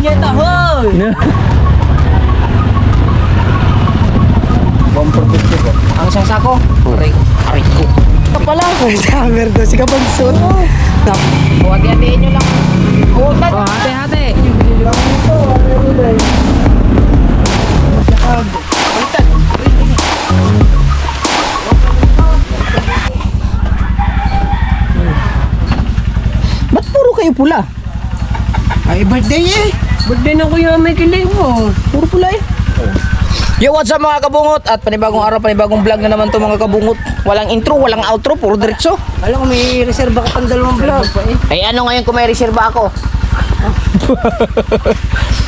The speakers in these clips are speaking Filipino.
punyeta, hoy! Ang isang sako? Aray ko. Ito pala. Summer daw si Kabansot. Hati-hatiin nyo lang. Hati-hati. Ba't puro kayo pula? Ay, birthday eh. Birthday na kuya may kiling mo. Puro pula eh. Yo, what's up mga kabungot? At panibagong araw, panibagong vlog na naman to mga kabungot. Walang intro, walang outro, puro diretso. Alam ko may reserva ka pang dalawang vlog. Ay ano ngayon kung may reserva ako?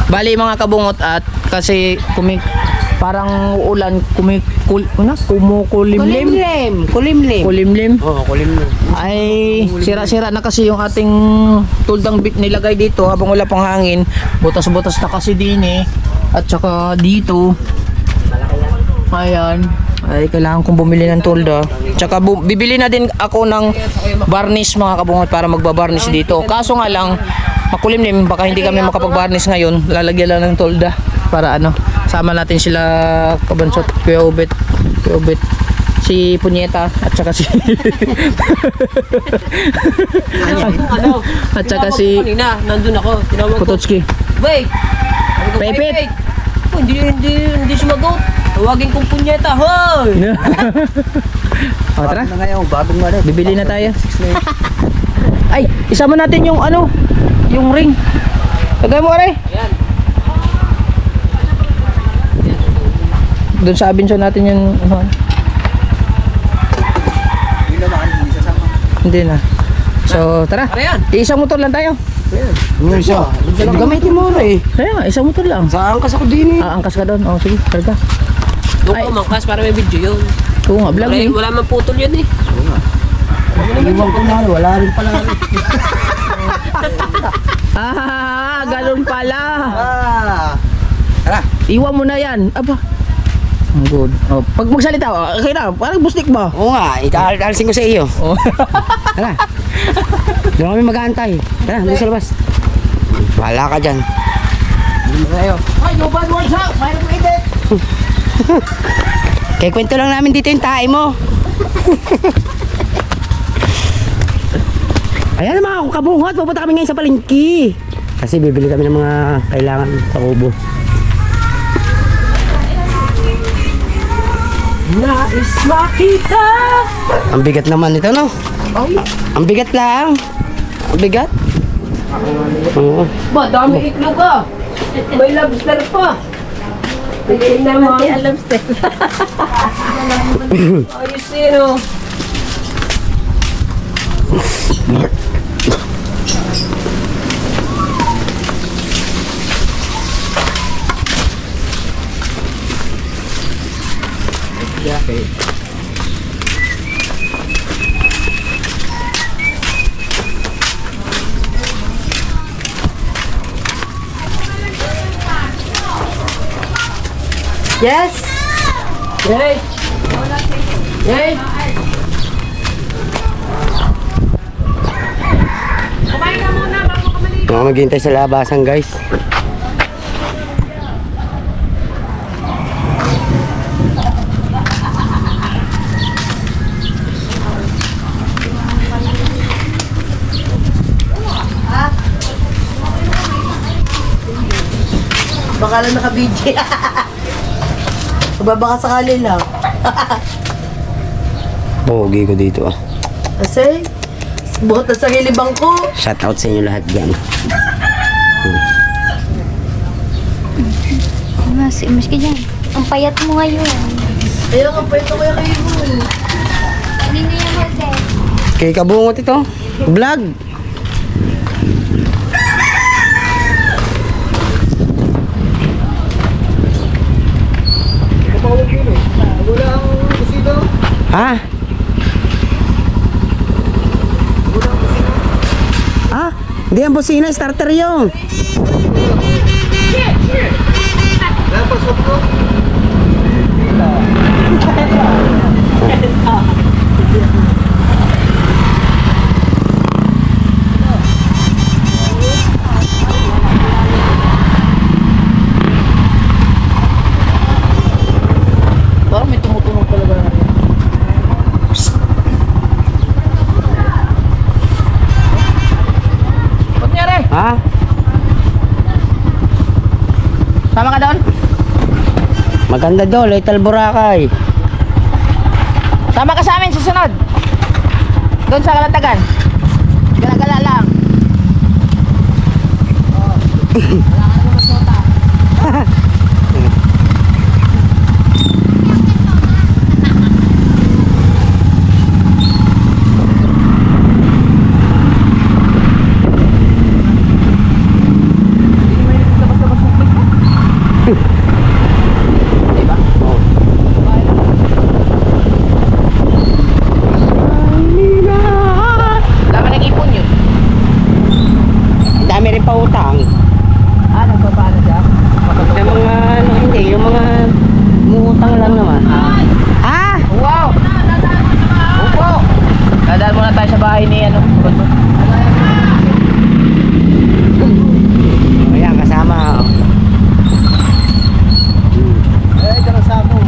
Bali mga kabungot at kasi parang ulan kumukulimlim. Kulimlim. Oo, kulimlim. Ay sira-sira na kasi yung ating tuldang bit nilagay dito habang wala pang hangin. Butas-butas na kasi din eh. At saka dito. Ayan. Ay kailangan kong bumili ng tulda. Tsaka bibili na din ako ng varnish mga kabungot para magbabarnish dito. Kaso nga lang makulimlim, baka hindi kami makapag-varnish ngayon. Lalagyan lang ng tulda para ano, sama natin sila Kabansot, Kuya Ubet, si Punyeta at saka si at saka si Kanina, nandun ako. Tinawag ko. Kutotski. Wait! Pepet! Hindi sumagot. Tawagin kong punyeta, hoy! O tara, Na ngayon, bagong ano. bibili na tayo. Ay, isama natin yung ano, yung ring. Tagay mo aray. Ayan. Doon sa Abinson natin yung Hindi naman, hindi sasama. hindi na. So, tara. Ayan. Isang motor lang tayo. Ano siya? Gamitin mo na eh. Kaya, isang motor lang. Saan ka sa din eh? Angkas ka doon. Oh, sige, karga. Doon Ay. ka mangkas para may video yun. Oo nga, vlog eh. Wala man putol yun eh. Iwan ko na, wala rin pala. Ganun pala. Tara. Iwan mo na yan. Aba. Ang good. Oh, pag magsalita, okay na. Parang bustik ba? Oo nga, ikalsin ko sa iyo. Oh. Tara. Doon kami mag-aantay. Tara, doon sa labas. Wala ka dyan. Hindi mo tayo. Ay, no bad words out. Mayroon mo edit. Kaya kwento lang namin dito yung tae mo. Ayan mga kabungot, pupunta kami ngayon sa palengke. Kasi bibili kami ng mga kailangan sa kubo. Nais makita. Ang bigat naman ito, no? Ay. Ang bigat lang. Ang bigat. Oo. Ba, dami itlog ah. May lobster pa. Hindi naman. lobster. Ayos yun oh. Okay. Yes. Yay. Yay. Mga maghihintay sa labasan, guys. Baka lang naka-BJ. Baka sakali lang. Pogi ko dito ah. Kasi, buhat na sa hilibang ko. Shout out sa inyo lahat dyan. Mas ka dyan. Ang payat mo ngayon. Ayaw nga pa ito kaya kayo mo. Kanino yung hotel? Kay kabungot ito. Vlog. Ha? Ah, hindi ang busina, starter yung. Ha? Sama ka doon? Maganda doon, Little Boracay. Sama ka sa amin susunod. Doon sa Kalatagan. Gala-gala lang. Laman ng ipon yun. Ang dami rin pa utang. Nagbaba na siya. Sa mga ano, hindi, yung mga muutang lang naman. Ah! Wow! Upo! Dadaan muna tayo sa bahay ni ano. Ayan, kasama. Eh, kasama mo.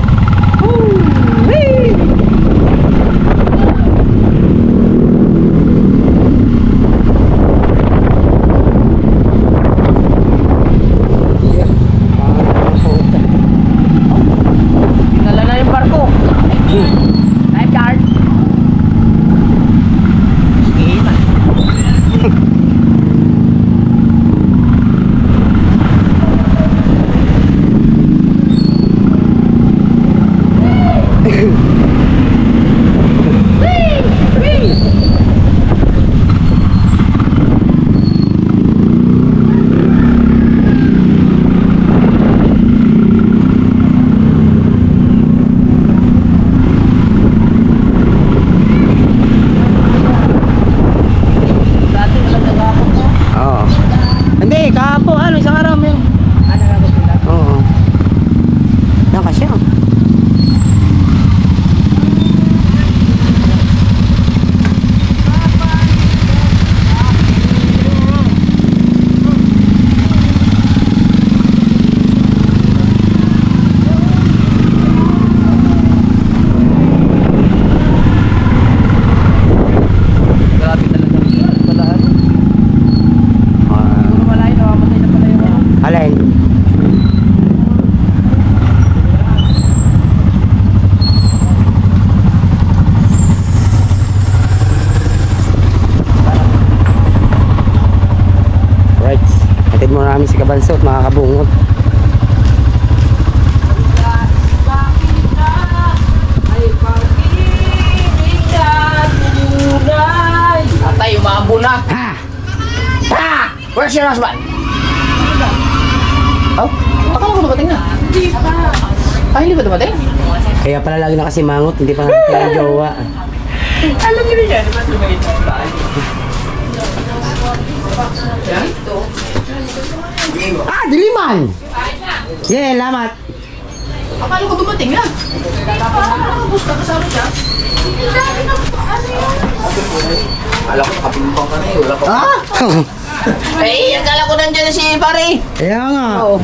Nala na yung barko. Lifeguard. Sige na. Dati walang nagapon mo. Oo. Hindi, kahapon, ano, isang araw mo yun. Ano nga ba sila? Oo. Yan kasi, oh. Grabe talaga. Wala ano. Ah, Puro malay, namamatay na pala yung ano. alin? Right. Hatid mo namin si Kabansot, mga kabungot. Atay, umambo na. Ha! Ha! Where's your husband? Oh, akala ko dumating na. Ay, hindi ba dumating? Kaya pala lagi nakasimangot, hindi pa nakita yung jowa. Alam niyo yan, di ba dumating sa bahay? Ah, diliman! Yeah, lamat. Akala ko dumating na. Bus na kasama siya. Akala ko nakapimpang ka na eh. Wala pa. Ah? Eh, akala ko nandyan na si pare. Kaya nga. Oo.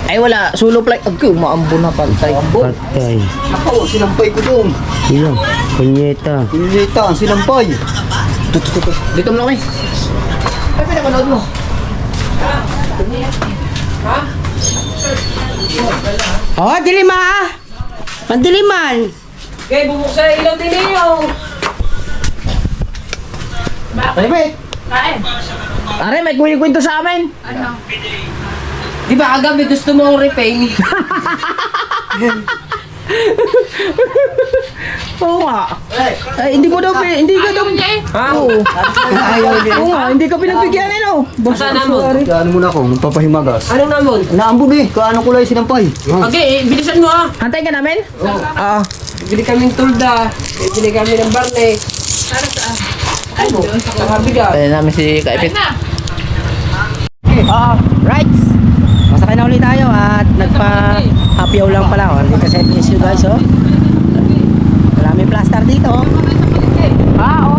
Ay wala, solo flight. Okay, umaambo na pantay. Patay. Ako, sinampay ko doon. Iyo, punyeta. Pinilita, sinampay. Dito mo lang kami. Ay, pinapanood mo. Oh, dilima! Mandiliman! Okay, bubuksan ilaw din niyo. Ano ba eh? Are, may kwento sa amin. Ano? Di ba kagabi gusto mo ang repaint? Oo nga. Ay, hindi mo daw, hindi ka daw. Ha? Oo. Oo nga, hindi ka pinagbigyan eh, no? Basta namon. Ano muna ako, magpapahimagas. Anong namon? Naambun eh, kaano ko lang yung sinampay. Okay, bilisan mo ah. Antay ka namin? Ah, bili kaming tulda. Bili kami ng barne. Para saan? Ano? Sa kabiga. Ayun namin si Kaipit. Right! Masakay na ulit tayo at nagpa-happy hour lang pala. Oh. Dito sa FSU guys, oh. Maraming plaster dito. Oo.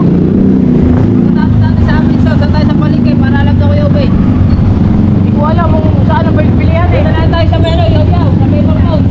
Tapos natin sa amin sa tayo sa palengke para alam na kuya Ubay. Hindi ko alam kung saan ang pilihan eh. Dito na tayo sa Melo, yaw-yaw, sa Melo Road.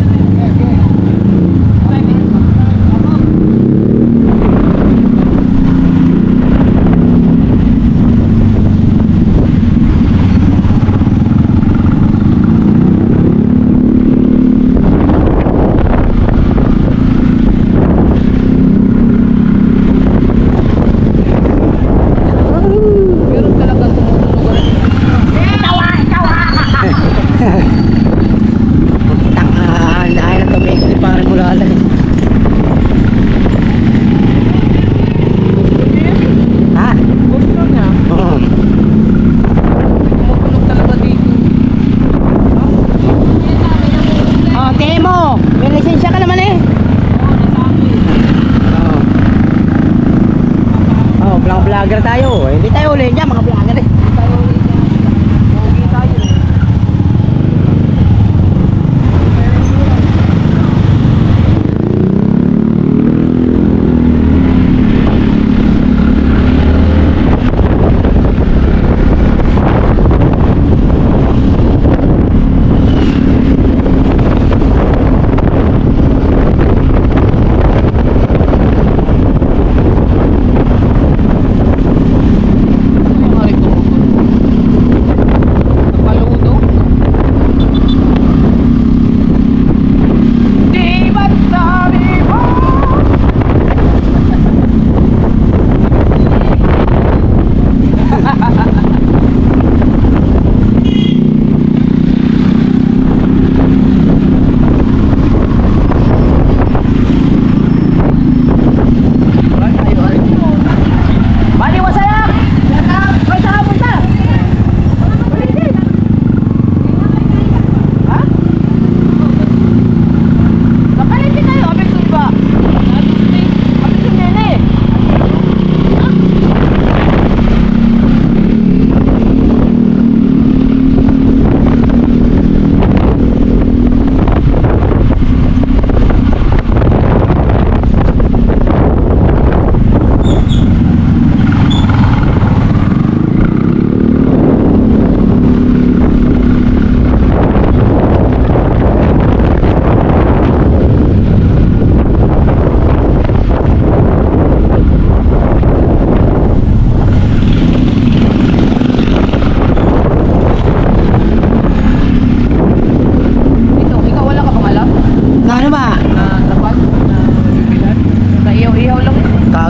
na tayo. Hindi tayo uli dyan, mga vlogger eh.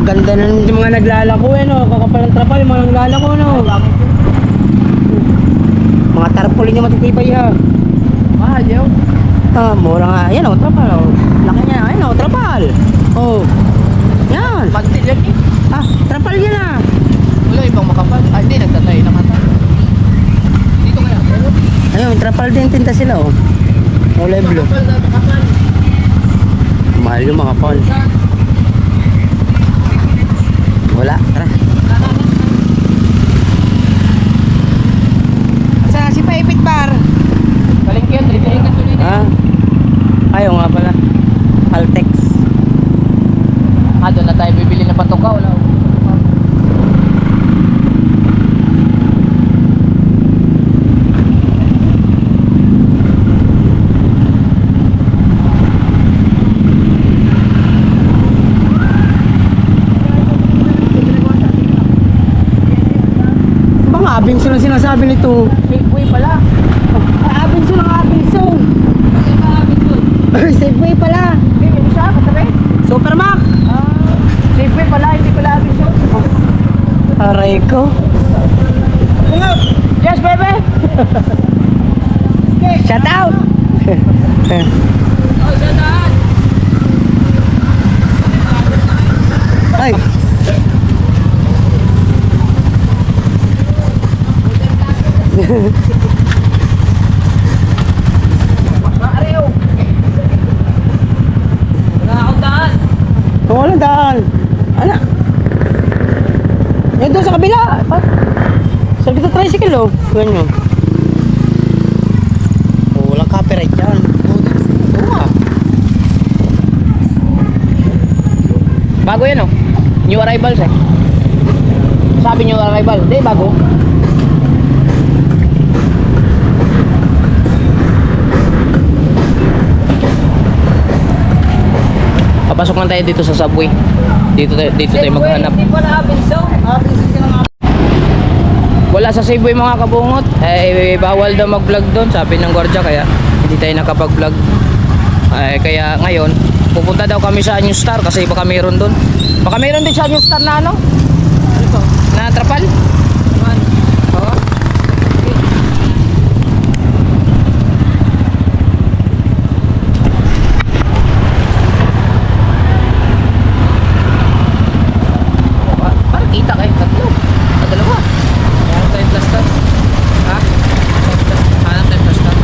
Kaganda ng mga naglalako eh, no? Kakapal ng trapal, yung mga naglalako, no? Mga tarpaulin yung matitibay, ha? Mahal yun. Ah, mura nga. Yan, oh, trapal, oh. Laki niya, ayan, oh, trapal. Oh. Yan. Pagtil yan eh. Ah, trapal yan, ah. Wala ibang makapal. Ah, hindi, nagtatay na mata. Dito kaya. Ayun, trapal din tinta sila, oh. Kulay blue. Makapal na makapal. Mahal yung mga pol. Wala, tara. Saan si Paipit Bar? Kalingkyan, dali-dali ka sulit. Ah, ayaw nga pala. Altex. Ah, doon na tayo bibili ng patuka. Wala. Abinson ang sinasabi nito. Safeway pala. Abinson ang Abinson. Ano ba Abinson? Safeway pala. Hindi, hindi siya. Katabi. Supermac. Safeway pala, hindi pala Abinson. Aray ko. Yes, baby! Shout out. Oh, dadaan! Ay. Maareo! Wala akong daan! Wala daan. Ano? Yan doon sa kabila. Sa kita tricycle, oh. Ganyan. Oh, walang copyright yan. Oo nga. Bago yan oh. New arrivals eh. Sabi new arrival. Hindi, bago. Papasok lang tayo dito sa subway. Dito tayo maghanap. Hindi pala Abinson. Wala sa Cebu mga kabungot. Eh, bawal daw mag-vlog doon, sabi ng gwardiya, kaya hindi tayo nakapag-vlog. Kaya ngayon, pupunta daw kami sa New Star kasi baka mayroon doon. Baka mayroon din sa New Star na ano? Ano to? Na trapal? Oo. Parang kita kayo, tatlo. Dalawa. Hanap tayo plaster. Ha? Hanap tayo plaster.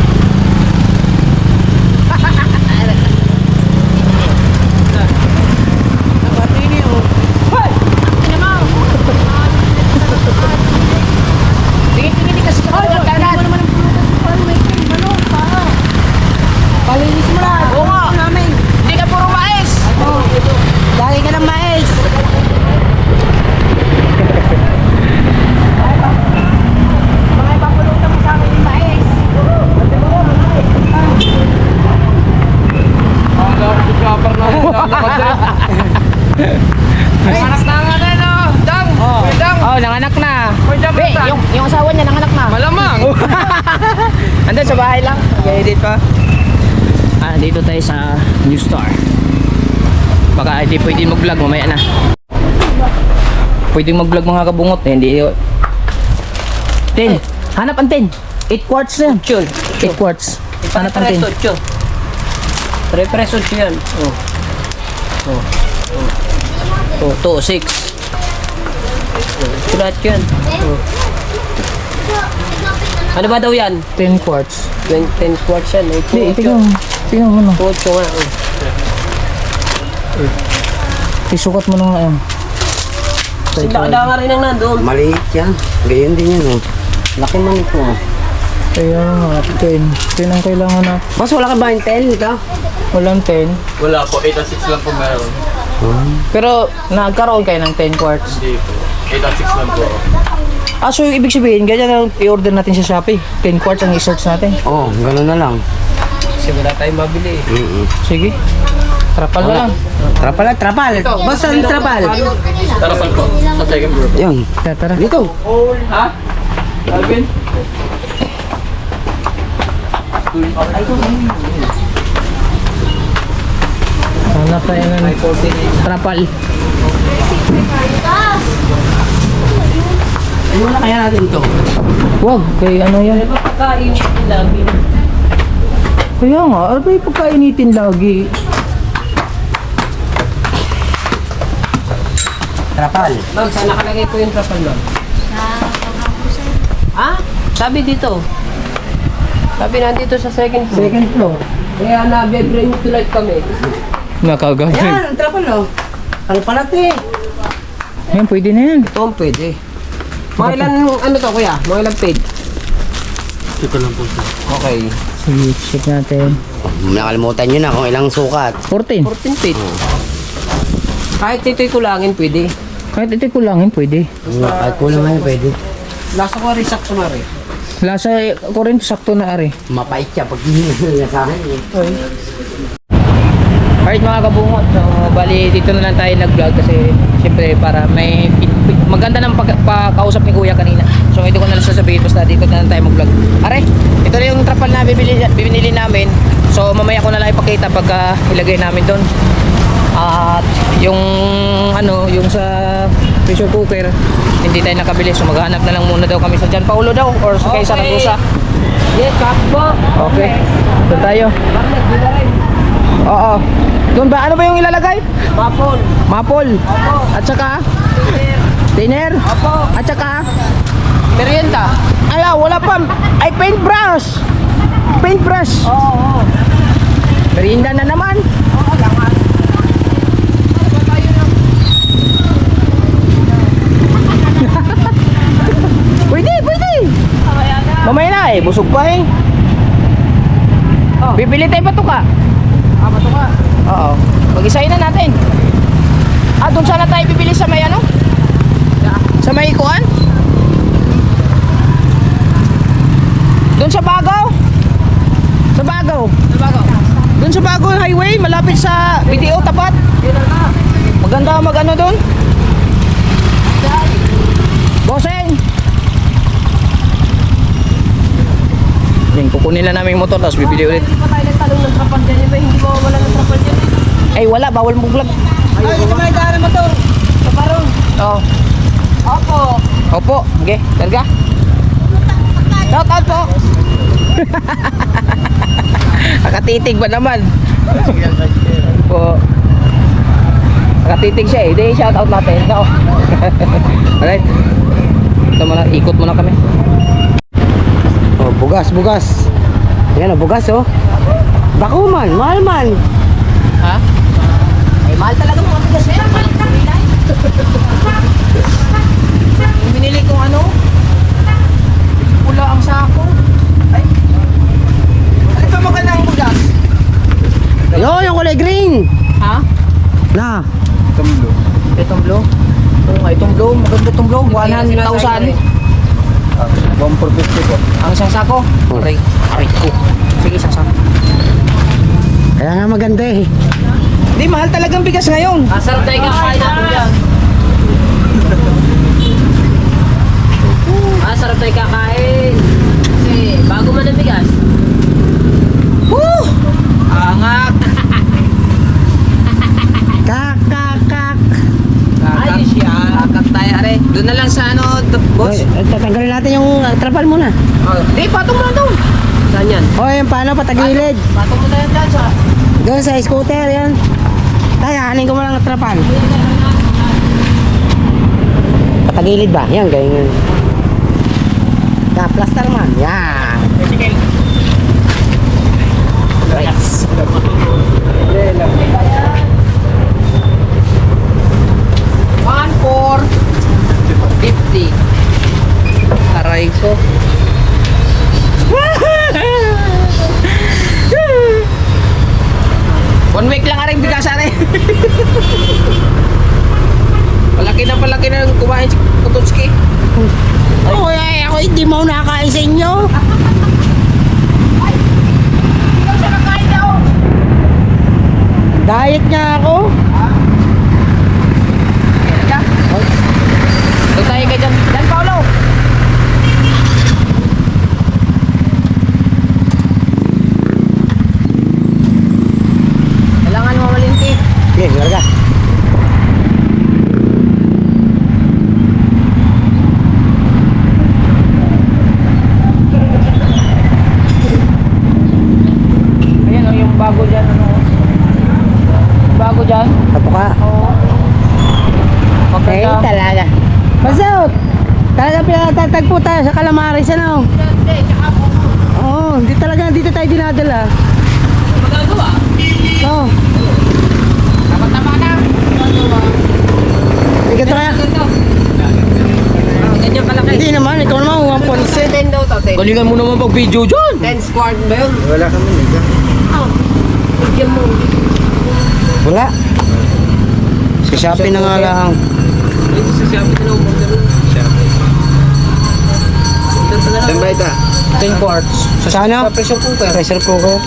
sa bahay lang. Mag-edit pa. Dito tayo sa New Star. Baka hindi pwede mag-vlog mamaya na. Pwedeng mag-vlog mga kabungot. Hindi. 10. Hanap ang 10. 8 quarts na yan. 8 quarts. Hanap ang 10. Prepreso yan. Oh, 6. Sulat yan. Ano ba daw yan? 10 quarts. 10 quarts yan. Hindi, tingnan mo na. 8 nga. Isukat mo na nga yan. Sila nga rin ang nandun. Maliit yan. Gayon din yan, oh. Laki man ito, oh. Kaya nga, 10. 10 ang kailangan na. Boss, wala ka ba yung 10 ito? Walang 10. Wala po, 8 at 6 lang po meron. Pero nagkaroon kayo ng 10 quarts. Hindi po. 8 at 6 lang po. So yung ibig sabihin, ganyan lang i-order natin sa Shopee. 10 quarts ang i-search natin. Oo, gano'n na lang. Kasi wala tayong mabili. Sige. Trapal na lang. Trapal at trapal. Boss, ang trapal? Tarapal po, sa second floor po. Yun. Tara. Dito. Ha? Alvin? Hanap tayo ng trapal. Ano na kaya natin ito? Wag, kay ano yan? Ano ba pagkain lagi? Kaya nga, ano ba yung pagkainitin lagi? Trapal. Ma'am, saan nakalagay po yung trapal, ma'am? Ah? Sabi dito. Sabi nandito sa second floor. Second floor. Kaya na-bring to light kami. Nakagawin. Yan, ang trapal, oh. Ang palat Yan, pwede na yan. Ito ang pwede. Mga ilan, ano to kuya? Mga ilang paid? Ito lang po siya. Okay. Sige, check natin. Nakalimutan nyo na kung ilang sukat. 14. 14 paid. Kahit ito'y kulangin, pwede. Kahit ito kulangin, pwede. Kahit kulang nga yun, pwede. Lasa ko rin sakto na rin. Lasa ko rin sakto na ari. Mapait siya pag hinihila sa akin. Alright mga kabungot, so bali dito na lang tayo nag-vlog kasi siyempre para may maganda ng pagkakausap ni Kuya kanina. So ito ko na lang sasabihin, basta dito na lang tayo mag-vlog. Are, ito na yung trapal na binili namin. So mamaya ko na lang ipakita pagka ilagay namin doon. At yung ano, yung sa pressure cooker, hindi tayo nakabili. So maghanap na lang muna daw kami sa John Paulo daw or sa kay Saragosa. Yes, kapbo. Okay. Doon tayo. Oo. Doon ba? Ano ba yung ilalagay? Mapol. Mapol. At saka? Dinner. At saka? Merienda. Ay, wala pa. Ay, paintbrush. Paintbrush. Oo. Merienda na naman. Pwede. Mamaya na eh. Busog pa eh. Bibili tayo patuka. Matuka. Oo. Mag-isahin na natin. Doon sana tayo bibili sa may ano? Sa may ikuan? Doon sa Bagaw? Sa Bagaw? Doon sa Bagaw Highway, malapit sa BDO tapat. Maganda mag-ano doon? Bossing! Yan, kukunin lang namin yung motor tapos bibili ulit. Hindi pa tayo nagtalong ng trapal dyan. Iba, hindi mo wala ng trapal dyan. Ay wala, bawal mo vlog. Ay, hindi may daan mo to. Sa parong. Oo. Opo. Opo, okay, karga. Shout out po. Nakatitig ba naman? Po. Nakatitig siya eh. Hindi, shout out natin. Ikaw. Alright. Ito muna, ikot muna kami. Oh, bugas. Yan, oh, bugas, oh. Bako man, mahal man. Ha? Ay, mahal talaga mga bigas eh. Yung binili kong ano? Pula ang sako. Ay. Ano ba magandang bugas? Yo, yung kulay green. Ha? Na. Itong blue? Oo nga, itong blue. Maganda itong blue. 100,000. 1,450 po. Ang isang sako? Aray ko. Sige, isang sako. Kaya nga maganda eh. Hindi, mahal talagang bigas ngayon. Sarap tayo kakain natin dyan. Sarap tayo kakain. Kasi bago man ang bigas. Di, patong mo na doon. Saan yan? O, yung paano patagilid? Patong mo na yan dyan sa... Doon sa scooter, yan. Tayo, hanin ko mo lang ang trapal. Patagilid ba? Yan, ganyan. Plaster man. Yan. Right. 1,450. Aray ko. One week lang aring bigas are. palaki na kumain si Kututski. Oh, ako hindi mo nakakain sa inyo. Diet nga ako. Doon tayo kay Dan Paulo. Kailangan mo malinti. Sige, larga. Ayan o, yung bago dyan. Ano? Bago dyan. Tapo ka. Eh, Maganda. talaga. Masaot. Talaga pinatatagpo tayo sa Calamares, ano? Oo, hindi talaga dito tayo dinadala. Magagawa. Oo. Tama na. Hindi ka kaya. Ganyan kalaki. Hindi naman, ikaw naman, 1.7. 10 daw to, 10. Galingan mo naman pag video dyan. 10 square ba yun? Wala kami, nigga. Bigyan mo. Wala. Sa Shopee na nga lang. Ay, sa Shopee na umorder mo. Saan ba ito? 10 quarts. Sa ano? Sa pressure cooker. Pressure cooker.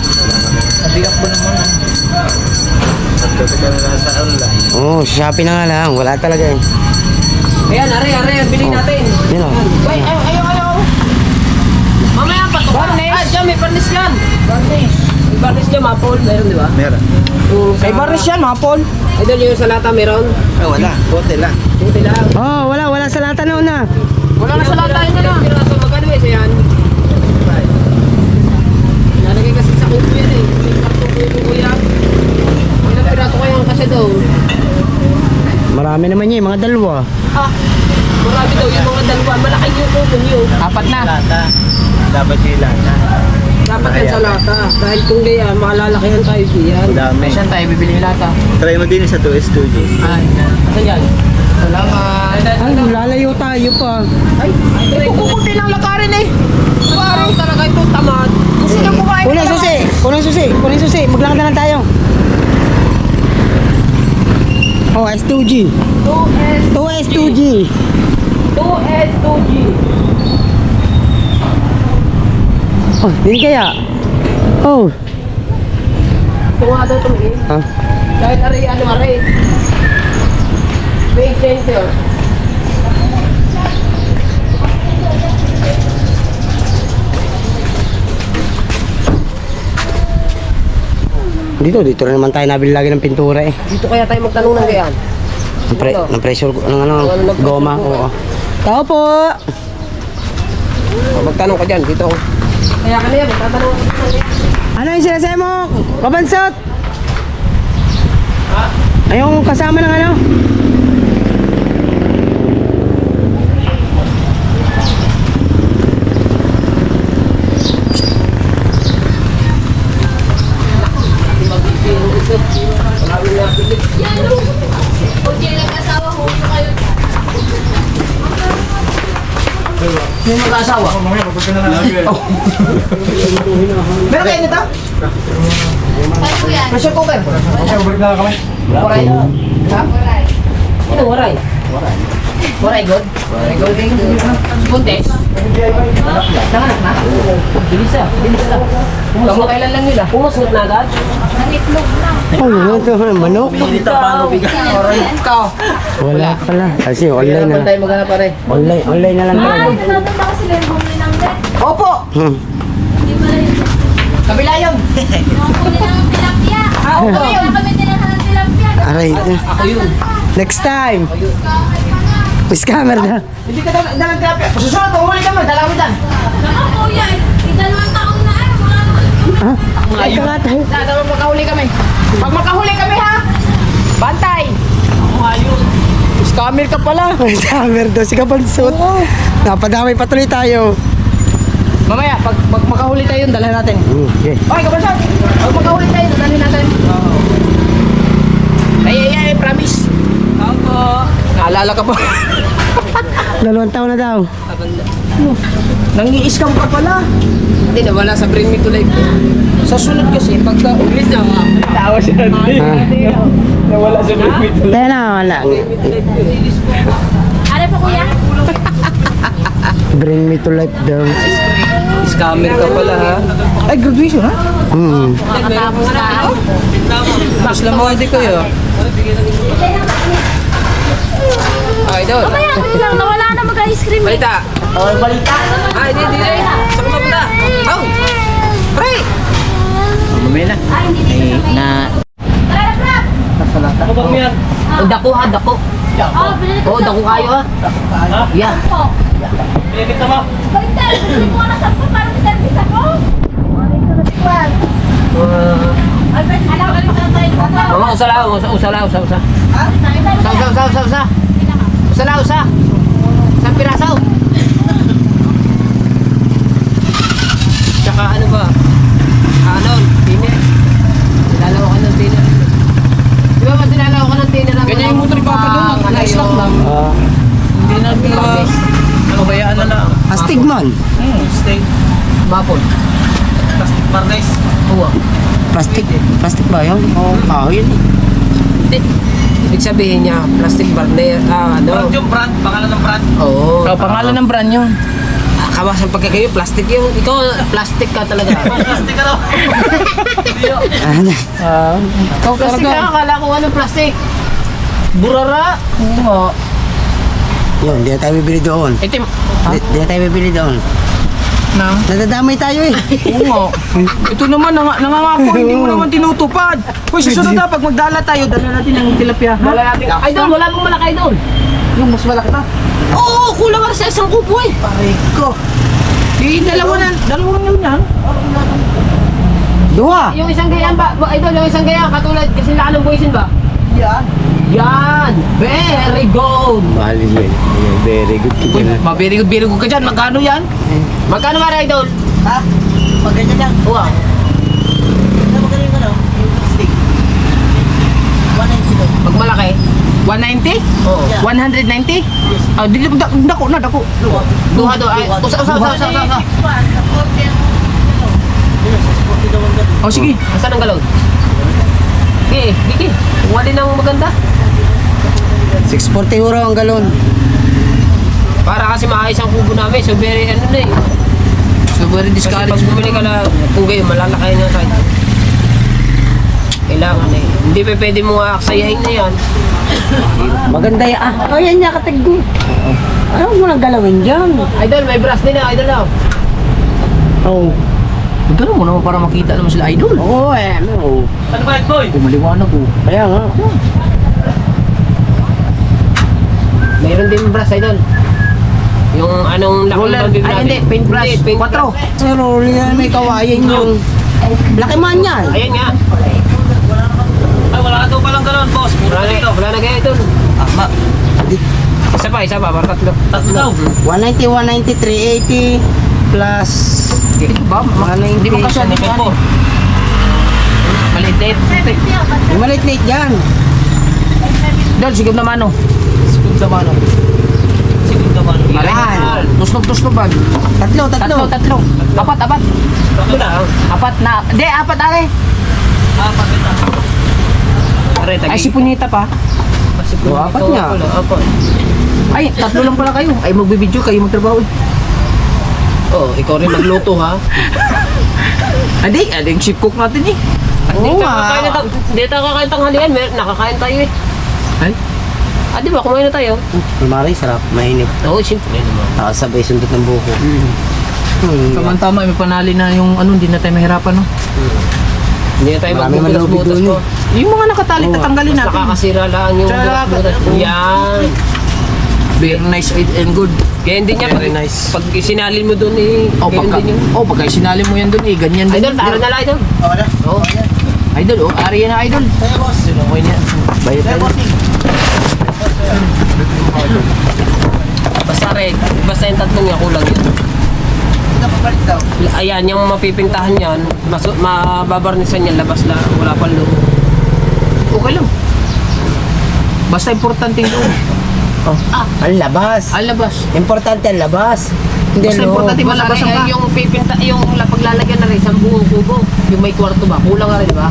Nabiyak mo naman. Oo, sa Shopee na nga lang. Wala talaga eh. Ayan, are, bilhin natin. Yun o. Ay, ayaw. Mamaya pa to. Barnes. Ah, dyan, may barnes yan. Barnes. May barnes dyan, mapol. Meron, di ba? Meron. May barnis yan, mapol. Ay, doon yung sa lata meron. Wala. Bote lang. Buti lang. Oo, wala sa lata noon na. Wala na sa lata yun na. Piraso, magkano ba isa yan? Nalagay kasi sa kubo yan eh. May saktong kubo yan. Ilang piraso kayo ang kasi daw? Marami naman yun, mga dalawa. Ah, marami daw yung mga dalawa. Malaking yung kubo niyo. Apat na. Dapat yung lata. Dapat yan sa lata. Dahil kung di yan, malalakayan tayo diyan. Dami. Saan tayo bibili lata? Try mo din sa 2S2G. Ay, asan yan? Salamat. Ay, lalayo tayo pa. Ay, Kukunti lang lakarin eh. parang talaga ito tamad. Gusto niyo kumain Kunin yung susi. Maglakad na lang tayo. Oh, S2G. 2S2G. 2S2G. Oh, hindi kaya. Oh. Ito nga daw tumingin. Ha? Kahit aray. Big center. Dito na naman tayo nabili lagi ng pintura eh. Dito kaya tayo magtanong ng gayan. Ng pressure, ng goma. Oo. Tao po! Magtanong ka dyan, dito. Kaya ka na yan, magtatanong. Ano yung sinasabi mo? Kabansot! Ayong kasama ng ano? May mag-asawa. Meron kayo nito? Pressure cooker. Waray. Ha? Ano, waray? Waray good? Waray good. Buntes? Nanganak na? Bilis na. Kamu kailan lang yun ah? Pumusot na agad? Oh, ano ito? Manok? Ikaw. Wala pala. Kasi online na. Tayo maghanap pare. Online na lang tayo. Tinatanda ko sila yung bumili ng net. Opo. Kabila yun. Bumili ng tilapia. Oo. Kaya kami tinatanda ng tilapia. Aray. Ako yun. Next time. Scammer na. Hindi ka dalang tilapia. Susunod, umuli ka man. Dalawi dan. Naku, kuya, dalawang taon na wala naman. Ha? Ay, kakatay. Dapat makahuli kami. Pag makahuli kami ha, bantay. Scammer ka pala. Scammer daw si Kapansot. Napadamay patuloy tayo. Mamaya, pag makahuli tayo, dalhin natin. Okay. Okay, kabansan. Pag makahuli tayo, dalhin natin. Ay, promise. Ako. Naalala ka pa. 2 taon na daw. Nangi-scam ka pala. Hindi, nawala sa Bring Me to Life. Sa sunod kasi, pagka ulit na Tawa siya natin. Nawala sa bibig. Tayo na, wala. Ano po, kuya? Bring me to life daw. scammer ka pala ha. Ay, graduation ha? Nakatapos na. Mas lang mo hindi ko yun. Ay, doon. Kaya ano lang, nawala na mag-ice cream. Balita. Oh, balita. Ay, di. Sa mga balita. Oh, pre. Mamaya na. Ay, hindi Na. Tara, tara. Ano ba yan? Oh, dako ha, dako. Oh, binili ko. Oh, dako kayo ha. Yeah. Po. Pinakita mo? Baliktad, binili ko na 10 para may service ako. Ay, pwede, alam ko na tayo. Mama, usala. Usa. Isang piraso. Tsaka ano ba? Ano? Tiner. Nilalawa ka ng tiner. Di ba mas nilalawa ka ng tiner? Ganyan yung motor ni Papa doon. Na-slack lang. Hindi na pabayaan na lang. Astigman. Steak. Mapon. Plastic barnes. Oo. Plastic ba yun? Oo, yun eh. Hindi. Ibig sabihin niya, plastic burner. Brand yung brand. Pangalan ng brand. Oo. pangalan ng brand yun. Kawasan pagka kayo, plastic yung. Ikaw, plastic ka talaga. Plastic ka daw. Ano? Ikaw plastic ka, akala ko ano plastic. Burara. Oo. Yun, di na tayo bibili doon. Itim. Di na tayo bibili doon. Na? Nadadamay tayo eh. Oo. Ito naman, nangangako, hindi mo naman tinutupad. Uy, susunod na, pag magdala tayo, dala natin ang tilapia. Dala natin. Ay, doon, wala pong malaki doon. Yung mas malaki pa. Oo, kulang ka sa isang kubo eh. Pare ko. Dalawang yun yan. Dua. Yung isang gayaan ba? Idol, yung isang gayaan, katulad kasi lalong buwisin ba? Yan! Very good! Bali yun. Very good. Uy, very good ka dyan. Magkano yan? Magkano nga, Idol? Ha? Pag ganyan lang. Wow. Magaling ka no? Yung stick. 190 daw. Pag malaki? 190? Oo. 190? Ah, dako. Duha. Ay, usa. Oh, sige. Asan ang galon? Gigi. Kuha din ang maganda. 640 euro ang galon. Para kasi maayos ang kubo namin. So, very ano na eh. So, very discouraged. Kasi pag bumili ka na kung gayon, malalakay na tayo. Kailangan eh. Hindi pa pwede mo aksayahin na yan. Maganda yan. Oh, yan niya katigdo. Ayaw mo nang galawin dyan. Idol, may brush din na. Idol na. Oo. Gano'n mo naman para makita naman sila idol. Oo eh. Oo. Ano ba yan, boy? Kumaliwanag ko. Kaya nga. Mayroon din brush, idol. Yung anong laki ng bibig namin. Ay, hindi. Paintbrush. Hindi, paintbrush. Pero yan may kawayan yung... Laki man yan. Ayan nga. Ay, wala ka daw palang gano'n, boss. Mura na ito. Wala na kaya idol. Isa pa, para tatlo. Tatlo daw. 190, 190, 380 plus... Ito ba? Hindi mo kasi Ano po? Maliit. Yung maliit-liit yan. Idol, sigub na mano. Sigod naman. Sigod naman. Yan. Tusnog bag. Tatlo. Apat. Tatlo na. Apat na. Hindi, apat are. Apat na. Are, ay, si Punyita pa. Oh, apat nga. Apat. Ay, tatlo lang pala kayo. Ay, magbibideo kayo magtrabaho. Oh, ikaw rin magluto ha. Adi, yung chip cook natin eh. Oo nga. Hindi tayo kakain tanghalian, nakakain tayo eh. Ay? Di ba, kumain na tayo? Mari, sarap. Mainit. Oo, siyempre naman. Sabay sundot ng buko. Tama-tama, may panali na yung ano, hindi na tayo mahirapan no? Hindi na tayo Marami magbubutas-butas malubid ko. doon Yung mga nakatali, tatanggalin natin. Nakakasira lang yung butas-butas. Yan. Very nice and good. Kaya hindi niya, Very nice. pag isinalin mo doon eh, Oh, ganyan din yun. pagka sinali mo yan dun eh, ganyan din. Idol, taro na lang idol. Oh. Idol, oh, ari yan idol. Sinukoy niya. Bayot na idol. Basta red, basta yung tatlong yan, kulang yan. Ayan, yung mapipintahan yan, mababarnisan yan, labas lang, wala pang loob. Okay lang. Basta importante yung loob. Ang labas. Ang labas. Importante ang labas. Hindi Basta loob. importante malabas ang ka. Yung pipinta, yung paglalagyan na rin sa buong kubo. Yung may kwarto ba? Kulang nga rin, di ba?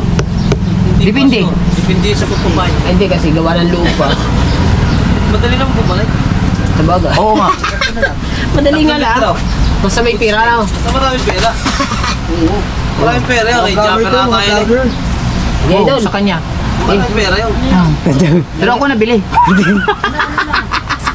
Depende. Depende sa pagpapay. Ay, hindi kasi gawa ng loob pa. Madali lang bumalik. Sa bagay. Oo nga. Madali nga lang. Basta may pira lang. Basta maraming pera. Maraming pera yun. Kay Jumper na tayo. Oo, sa kanya. Maraming pera yun. Pero ako nabili.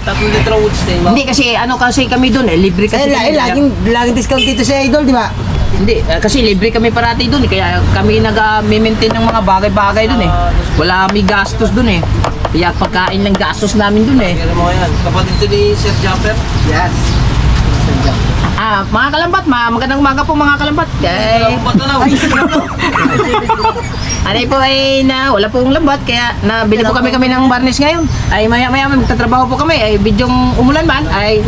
3 litro wood stain. Hindi kasi ano kasi kami doon eh, libre kasi. Laging discount dito sa Idol, di ba? Hindi, kasi libre kami parati doon eh. Kaya kami nag-maintain ng mga bagay-bagay doon eh. Wala may gastos doon eh. Kaya pagkain lang gastos namin doon eh. Pero mo yan. Kapatid ko ni Sir Jumper. Yes. Mga kalambat, magandang umaga po mga kalambat. Lambat na lang. Ano po ay wala pong lambat kaya nabili po kami ng barnis ngayon. Ay maya magtatrabaho po kami ay bidyong umulan man ay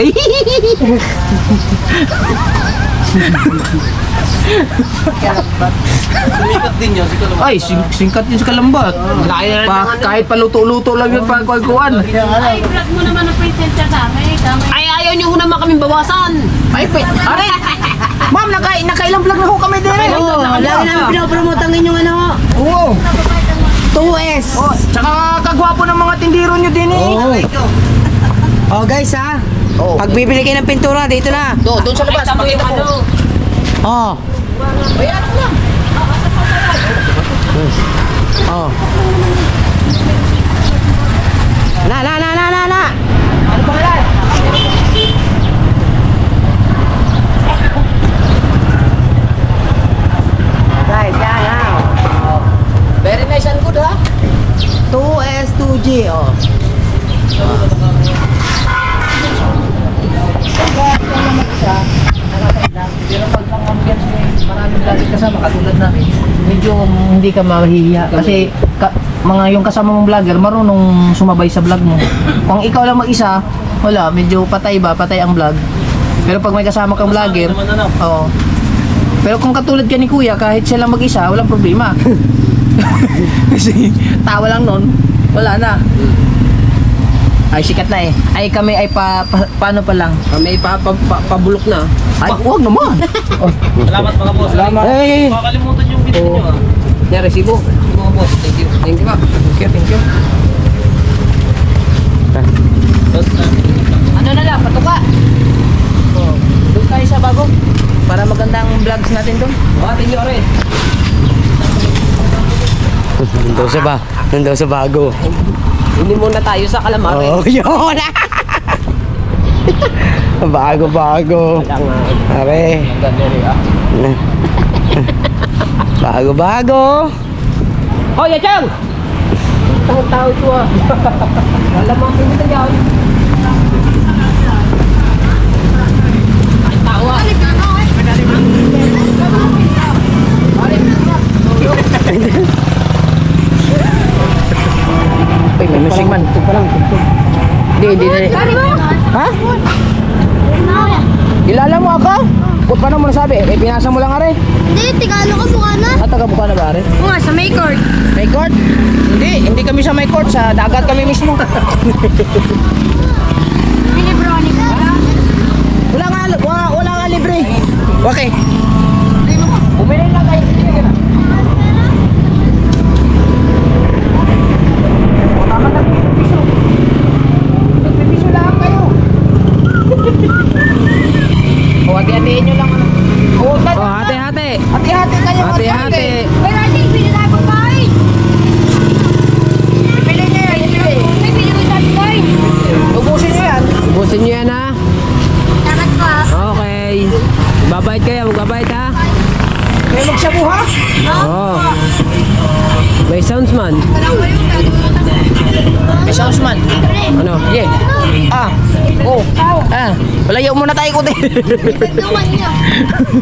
Sumikat din yun. Si Kalamat. ay singkat yun sa kalambat. Kahit paluto-luto lang yun pagkuhan. Ay, vlog mo naman ang presensya kami. Ay, ayaw nyo ho naman kaming bawasan. Ay, aray! Ma'am, nakailang vlog na ho kami din. Oo, lagi namin pinopromote ang inyong ano. Oo. 2S. Oh, tsaka kagwapo ng mga tindiro nyo din eh. Oh guys ha. Oh. Pag bibili kayo ng pintura, dito na. Doon sa labas, pakita ko. Oh. Bayaran lang. Oh. Na. Ano pangalan? Guys, yan ha. Very nice and good ha. 2S, 2G, oh. Pero pag ang ambience maraming lagi kasama katulad namin, medyo hindi ka mahihiya kasi yung kasama mong vlogger marunong sumabay sa vlog mo. Kung ikaw lang mag-isa, wala, medyo patay ang vlog. Pero pag may kasama kang vlogger, oo. Pero kung katulad ka ni Kuya, kahit siya lang mag-isa, walang problema. Kasi tawa lang nun, wala na. Ay, sikat na eh. Ay, kami ay paano pa lang? Kami pabulok na. Ay, huwag naman. Oh. Salamat mga boss. Salamat. Hey. Makakalimutan yung binili nyo ah. Yan, resibo. Mga boss, thank you. Thank you ba? Thank you. Ano na lang, patuka. Oh, doon tayo sa bago. Para magandang vlogs natin doon. Thank you rin. Nandun sa bago. Hindi muna tayo sa calamari. Oh, yun. Bago. Kaya nga, Are. ganda rin ah. Bago. Oh, Yachang! Tao ito ah. Wala mga pinita dyan. Ay, tao ah. Uy, may music man. Hindi. Ha? Kilala mo ako? Kung paano mo nasabi? Eh, pinasa mo lang are. Hindi, tigalo ka buka na. At taga buka na ba are? Oo nga, sa may court. May court? Hindi kami sa may court. Sa dagat kami mismo. Bili brownie ka. Wala nga libre. Okay. Bumili lang kayo. Tama na, piso. Nagpipiso lang kayo. O, hati-hatiin nyo lang. O, Hati-hati. hati-hati kayo. Hati-hati. May riding, bili tayo pagkain. Bili nyo yan. May bili ko tayo pagkain. Ubusin nyo yan. Busin nyo yan ha. Dapat ka. Okay. Babait kayo, magbabait ha. Kayo magsabu ha. Oo. May sounds man. May sounds man. Ano? Yeah. Malayo muna tayo ko din.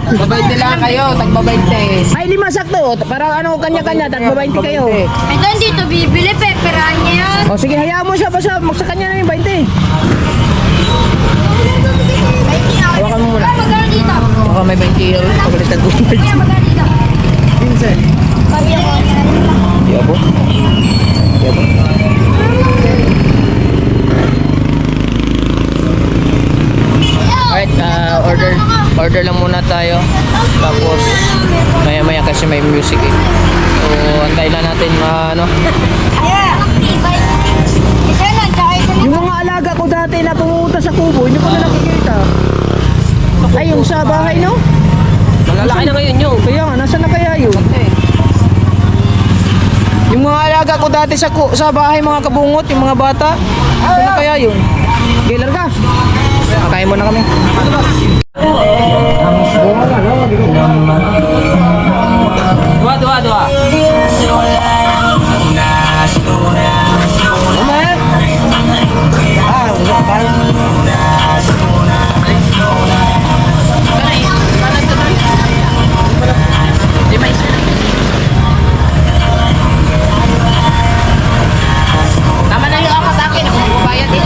Tagbabayte lang kayo, tagbabayte. Ay, lima sakto. Parang ano, kanya-kanya. Tagbabainte kayo. Ito hindi ito bibili, peperahan niya yan. O sige, hayaan mo siya. Basta sa kanya na yung 20. Hawakan mo muna. Magkano dito? Baka may 20 yun. Pagalitan ko. Kaya magkano dito? 15. Sabi ako. Yabo. Yabo. Alright, order lang muna tayo. Tapos, maya-maya kasi may music eh. So, antay lang natin ano. Isa lang, tsaka ito Yung mga alaga ko dati na pumunta sa kubo, hindi ko na nakikita. Ay, yung sa bahay, no? Malalaki na ngayon yun. Kaya nga, nasa na kaya yun? Yung mga alaga ko dati sa bahay, mga kabungot, yung mga bata, saan na kaya yun? Kailan ka? Kakain mo na kami. Dua. Tama na yung apat akin, ako magbabayad eh.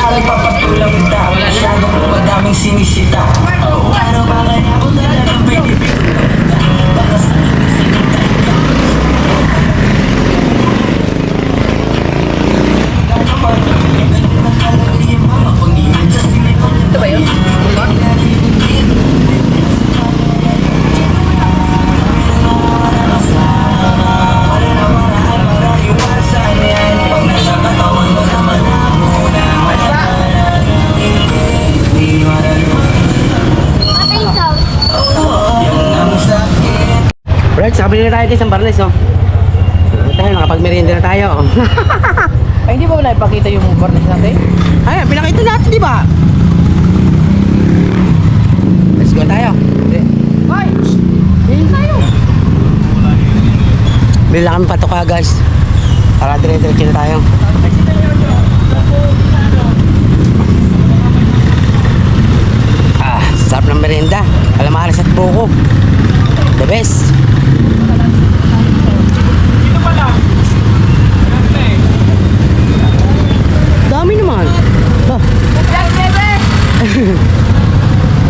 Nagpapatulang kita, masyadong madaming sinisita. Ano ba kaya ako talagang pinipigil? Baka sa sinisita. Ito ba yun? Right, sabi na tayo sa Barnes, no? Tayo, nakapag-merienda na tayo. Ay, hindi ba wala ipakita yung varnish natin? Ay, pinakita natin, di ba? Let's go tayo. Ay! Hindi tayo! Bili lang kami patoka, guys. Para dire-diretso na tayo. Sarap ng merienda. Calamares at buko. The best. Dami naman. Bah.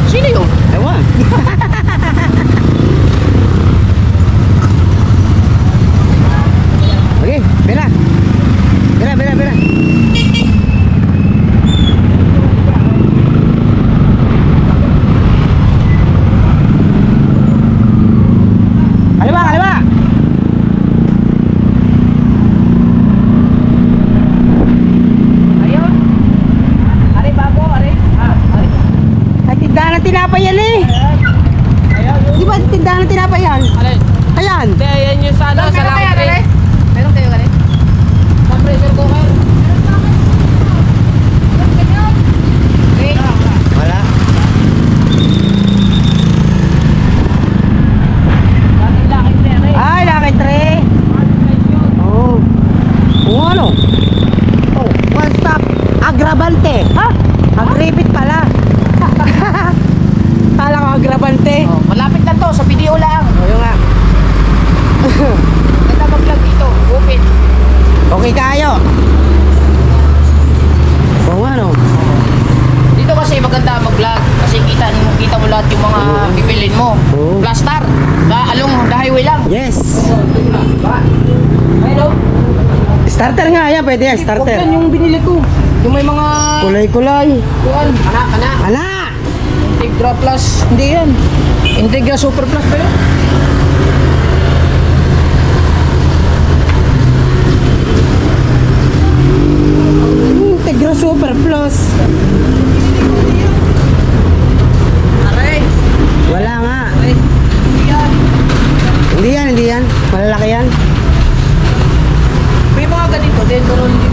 Sino yun? Ewan. Okay, pera. Pera. Kaliwa. Ayun. Ari bago, ari. Ari. Ay, tindahan ng tinapay yan eh. Di ba tindahan ng tinapay yan? Alin? Ayan. Hindi, yan yung sa ano, sa laundry. Meron kayo gani? Pressure cooker. Wala. Ay, laki tre. Oh. Oo, ano? Oh, one stop. Agravante. Ha? Agripit pala. Kala ko agravante. Oh, malapit lang to, sa video lang. Ayun nga. Ganda mag-vlog dito, open. Okay kayo. Oo nga, no? Dito kasi maganda mag-vlog kasi kita mo lahat yung mga bibilin mo. Oo. Plastar, along the highway lang. Yes. Hello? Starter nga yan, pwede yan, starter. Yan yung binili ko. Yung may mga Kulay-kulay. kuan, kana. Ala! Integra Plus, hindi yan. Integra Super Plus ba yun? Integra Super Plus. Aray, Wala nga. yan. Hindi yan. Malalaki yan. May mga ganito din, pero hindi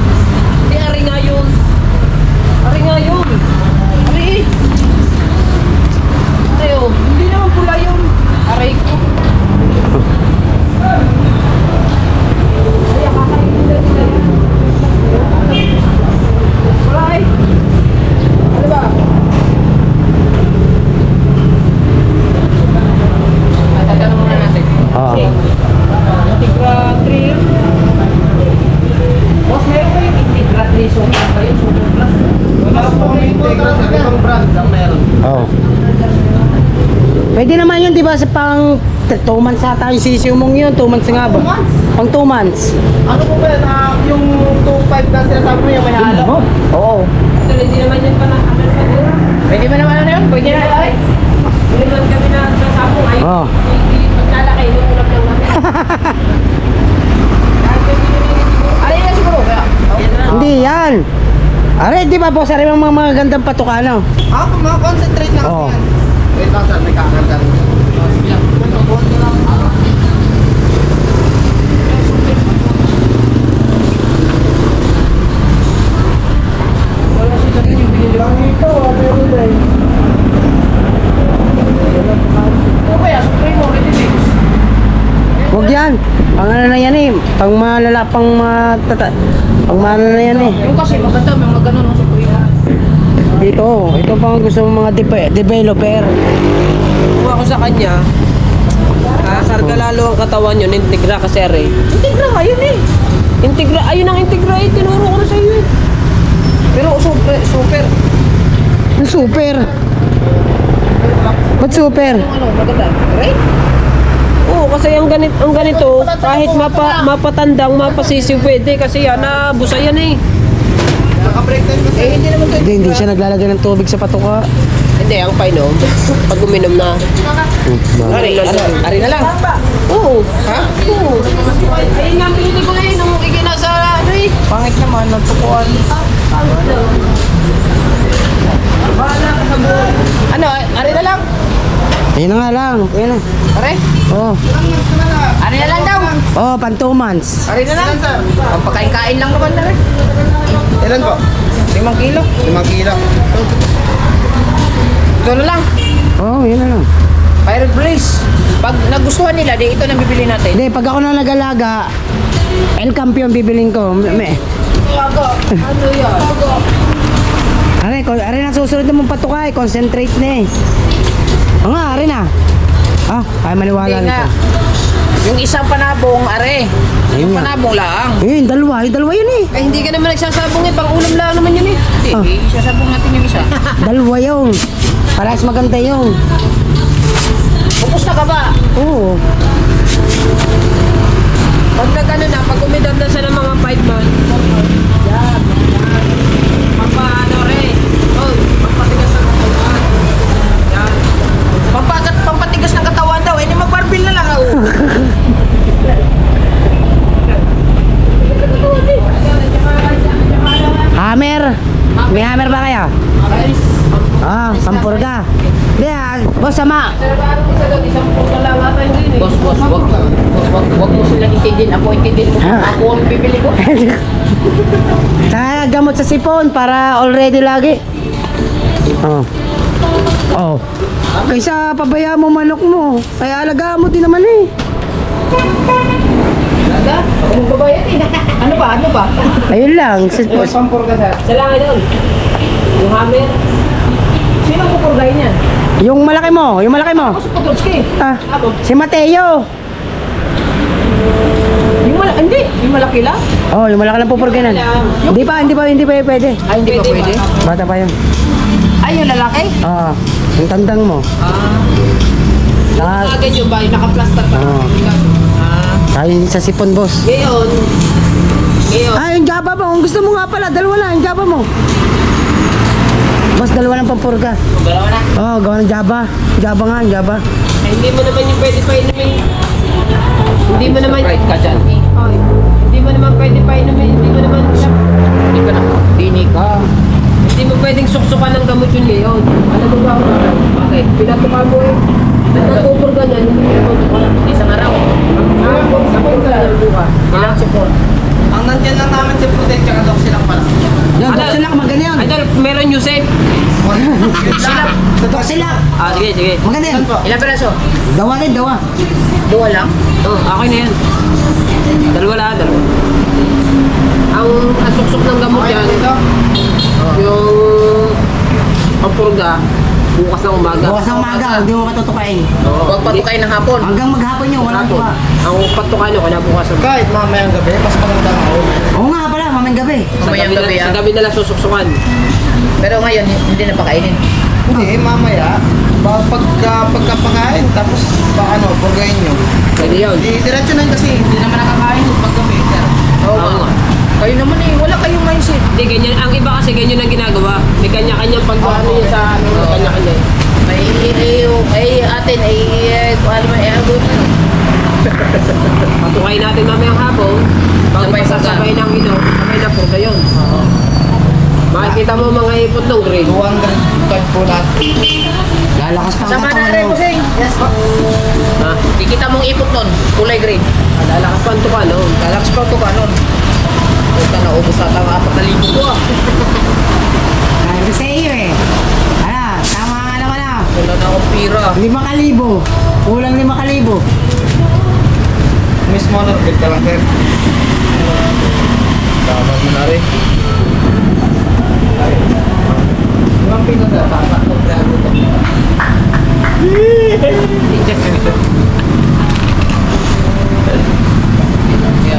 ari nga yun. Ari nga yun. Ari. Ayo, hindi naman pula yun. Aray ko. Pwede naman yun, di ba, sa pang 2 months ata yung sisiw mong yun. 2 months nga ba? Pang 2 months. Ano po ba yan? Yung 2.5 na sinasabi mo yung may halo? Oo. Hindi naman yan pa na, Pwede ba naman ano yun? Pwede na yun? hindi naman kami na sasabong. Ay, Oo. pagkalaki, inuulap lang namin. Alin na siguro, kaya? Hindi yan. Are, di ba boss? Are yung mga gandang patukano. Mga concentrate na Oo. kasi yan. Wait lang sir, may kakarga. Huwag yan. Pang ano na yan eh. Pang malala, pang matata. Pang ano na yan eh. Yung kasi maganda, may mga ganun ang supremo. Ito pang gusto ng mga developer. Kung ako sa kanya, sarga lalo ang katawan yun, integra ka sir eh. Integra nga yun eh. Integra, ayun ang integra eh, tinuro ko na sa iyo eh. Pero super. Ang super. Ba't super? Ano, maganda. Right? Oo, kasi ang ganito, kahit mapatandang, mapasisiw pwede kasi yan, busa yan eh. Naka-break time kasi. Hindi naman to. Hindi siya naglalagay ng tubig sa patuka. Hindi, ang painom, pag uminom na. Ari na lang. Oo. Ha? Oo. Ayun nga, pinili ko na yun, nung ikinasa, ano eh. Pangit naman, nagtukuan. Ano, ari na lang. Ayun na nga lang. Ayun na. Pare? Oh. Ari na lang daw. Oh, pang 2 months. Ari na lang. Ang pagkain-kain lang naman na rin. Ilan po? 5 kilo. 5 kilo. Ito na lang. Oh, yun na lang. Pirate Blaze. Pag nagustuhan nila, di ito nang bibili natin. Hindi, pag ako na nag-alaga, El Campeon bibiling ko. Ano yan? Are na susunod na mong patukay. Concentrate na eh. Oo nga, are na. Ah, ay maniwala Hindi nga. nito. Yung isang panabong, are. Ayun Yung nga. panabong lang. Yung dalawa yun eh. Eh, hindi ka naman nagsasabong eh. Pang ulam lang naman yun eh. Hindi, isasabong natin yung isa. Dalawa yun. Parehas maganda yun. Upos na ka ba? Oo. Pag nag-ano na, pag umidad na siya ng mga 5 months, yan. Pampaano rin. Oh, pampatigas ng katawan. Yan. Pampatigas ng katawan daw. Eh, mag-barbil na lang. Oh. Hammer. May hammer ba kayo? Ah, pampurga. Hindi ah, boss sama. Isang puso lang ata yun eh. Boss, wag mo silang itidin. Ako itidin mo. Ako ang bibili ko. Saka gamot sa sipon para already lagi. Oh. Oh. Kaysa pabayaan mo manok mo, kaya alagaan mo din naman eh. Talaga? Ako mong babayad eh. Ano ba? Ayun lang. Pampur ka sir. Sa langit doon. Yung hammer. Sino ang pupurgay niyan? Yung malaki mo. Ako si Podolski. Ah, Ako. si Mateo. Yung malaki, hindi. Yung malaki lang. Oh, yung malaki lang pupurganan. Hindi pa pwede. Ay, hindi pa pwede. Bata pa yun. Ay, yung lalaki? Oo. Yung tandang mo. Saka, Agad yung bahay, naka-plaster pa. Oo. Tayo sa sipon, boss. Ngayon, Ah, yung Java mo. Kung gusto mo nga pala, dalawa lang. Yung Java mo. Boss, dalawa lang pampurga. Dalawa na. Oo, gawa ng Java. Java nga, Java. eh, hindi mo naman yung pwede pa inumin. Hindi mo naman, Right ka dyan. oh, hindi mo naman pwede pa inumin. Hindi mo naman, Hindi ka na. Dini ka. hindi mo pwedeng suksukan ng gamot yun ngayon. Alam mo ba ako? Bakit? Pinatuka mo eh. Nagpupurga niyan, hindi mo tukulan. Isang araw. Sapurga ng buka. Ilang support? Ang nandyan lang namin si Prudent, tsaka Doxy lang pala. Yan, Ano? dok sila, maganda yan. Idol, meron Yusef. Dok sila. Ah, sige. Maganda yan. Ilang peraso? Dawa din, dawa. Dua lang? Oh, okay na yan. Dalawa. Ang suksok ng gamot Okay, yan, dito. yung pampurga, bukas ng umaga. Bukas ng umaga, hindi mo matutukain. Huwag patukain ng hapon. Hanggang maghapon yun, walang Hapon. tuka. Ang patukan nyo, kinabukas ng Kahit mamayang gabi, mas maganda ang ako. Oo nga pala, mamayang gabi. Mamayang gabi Sa ah. gabi nila susuksukan. Pero ngayon, hindi na pakainin. Hindi, mamaya, pag pagkapakain, tapos paano, burgayin nyo. Pwede yun. Di, diretso na yun kasi hindi naman nakakain yung paggabi. Oo nga. Kayo naman eh, wala kayong mindset. Hindi, ganyan. Ang iba kasi ganyan ang ginagawa. May kanya-kanyang pagbaano niya sa ano, may kanya-kanya. Atin ay, ano ba, Patukay natin mamayang hapon. Bago pasasabay ng sabay na purga yun. Makikita mo mga ipot ng grade. 200 card po lahat. Lalakas pa ang Sama na katawan rin, mo. Kusing. Yes. Ha? Kikita mong ipot nun, kulay green. Lalakas pa ang tuka, no? Lalakas pa ito ka nun. Puta na, ubus ata ang 4,000 ko ah. Sabi ko sa iyo eh. Ano, tama nga naman ah. Wala na akong pira. 5,000. Kulang 5,000. Miss mo na, big ka lang, sir. Dapat mo na rin. Yung pino, sir, tatakot na ako ito.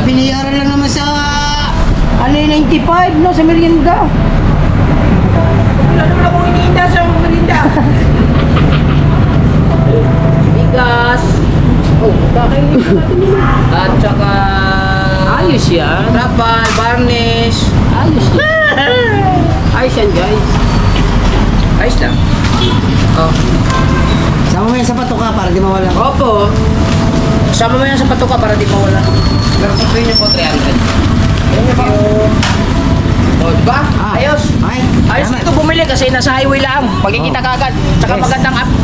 Binayaran lang naman sa ano yung 95 no sa merienda. Wala naman akong iniinda sa merinda. Bigas. Oh, kakainin natin yun. At saka... Ayos yan. Trapal, varnish. Ayos yan. Ayos yan, guys. Ayos lang. Oh. Sama mo yan sa patuka para di mawala. Opo. Sama mo yan sa patuka para di mawala. Pero sabihin niyo po 300. O, diba? Ayos. Okay. Ayos Tama. dito bumili kasi nasa highway lang. Magkikita ka agad. Tsaka Yes.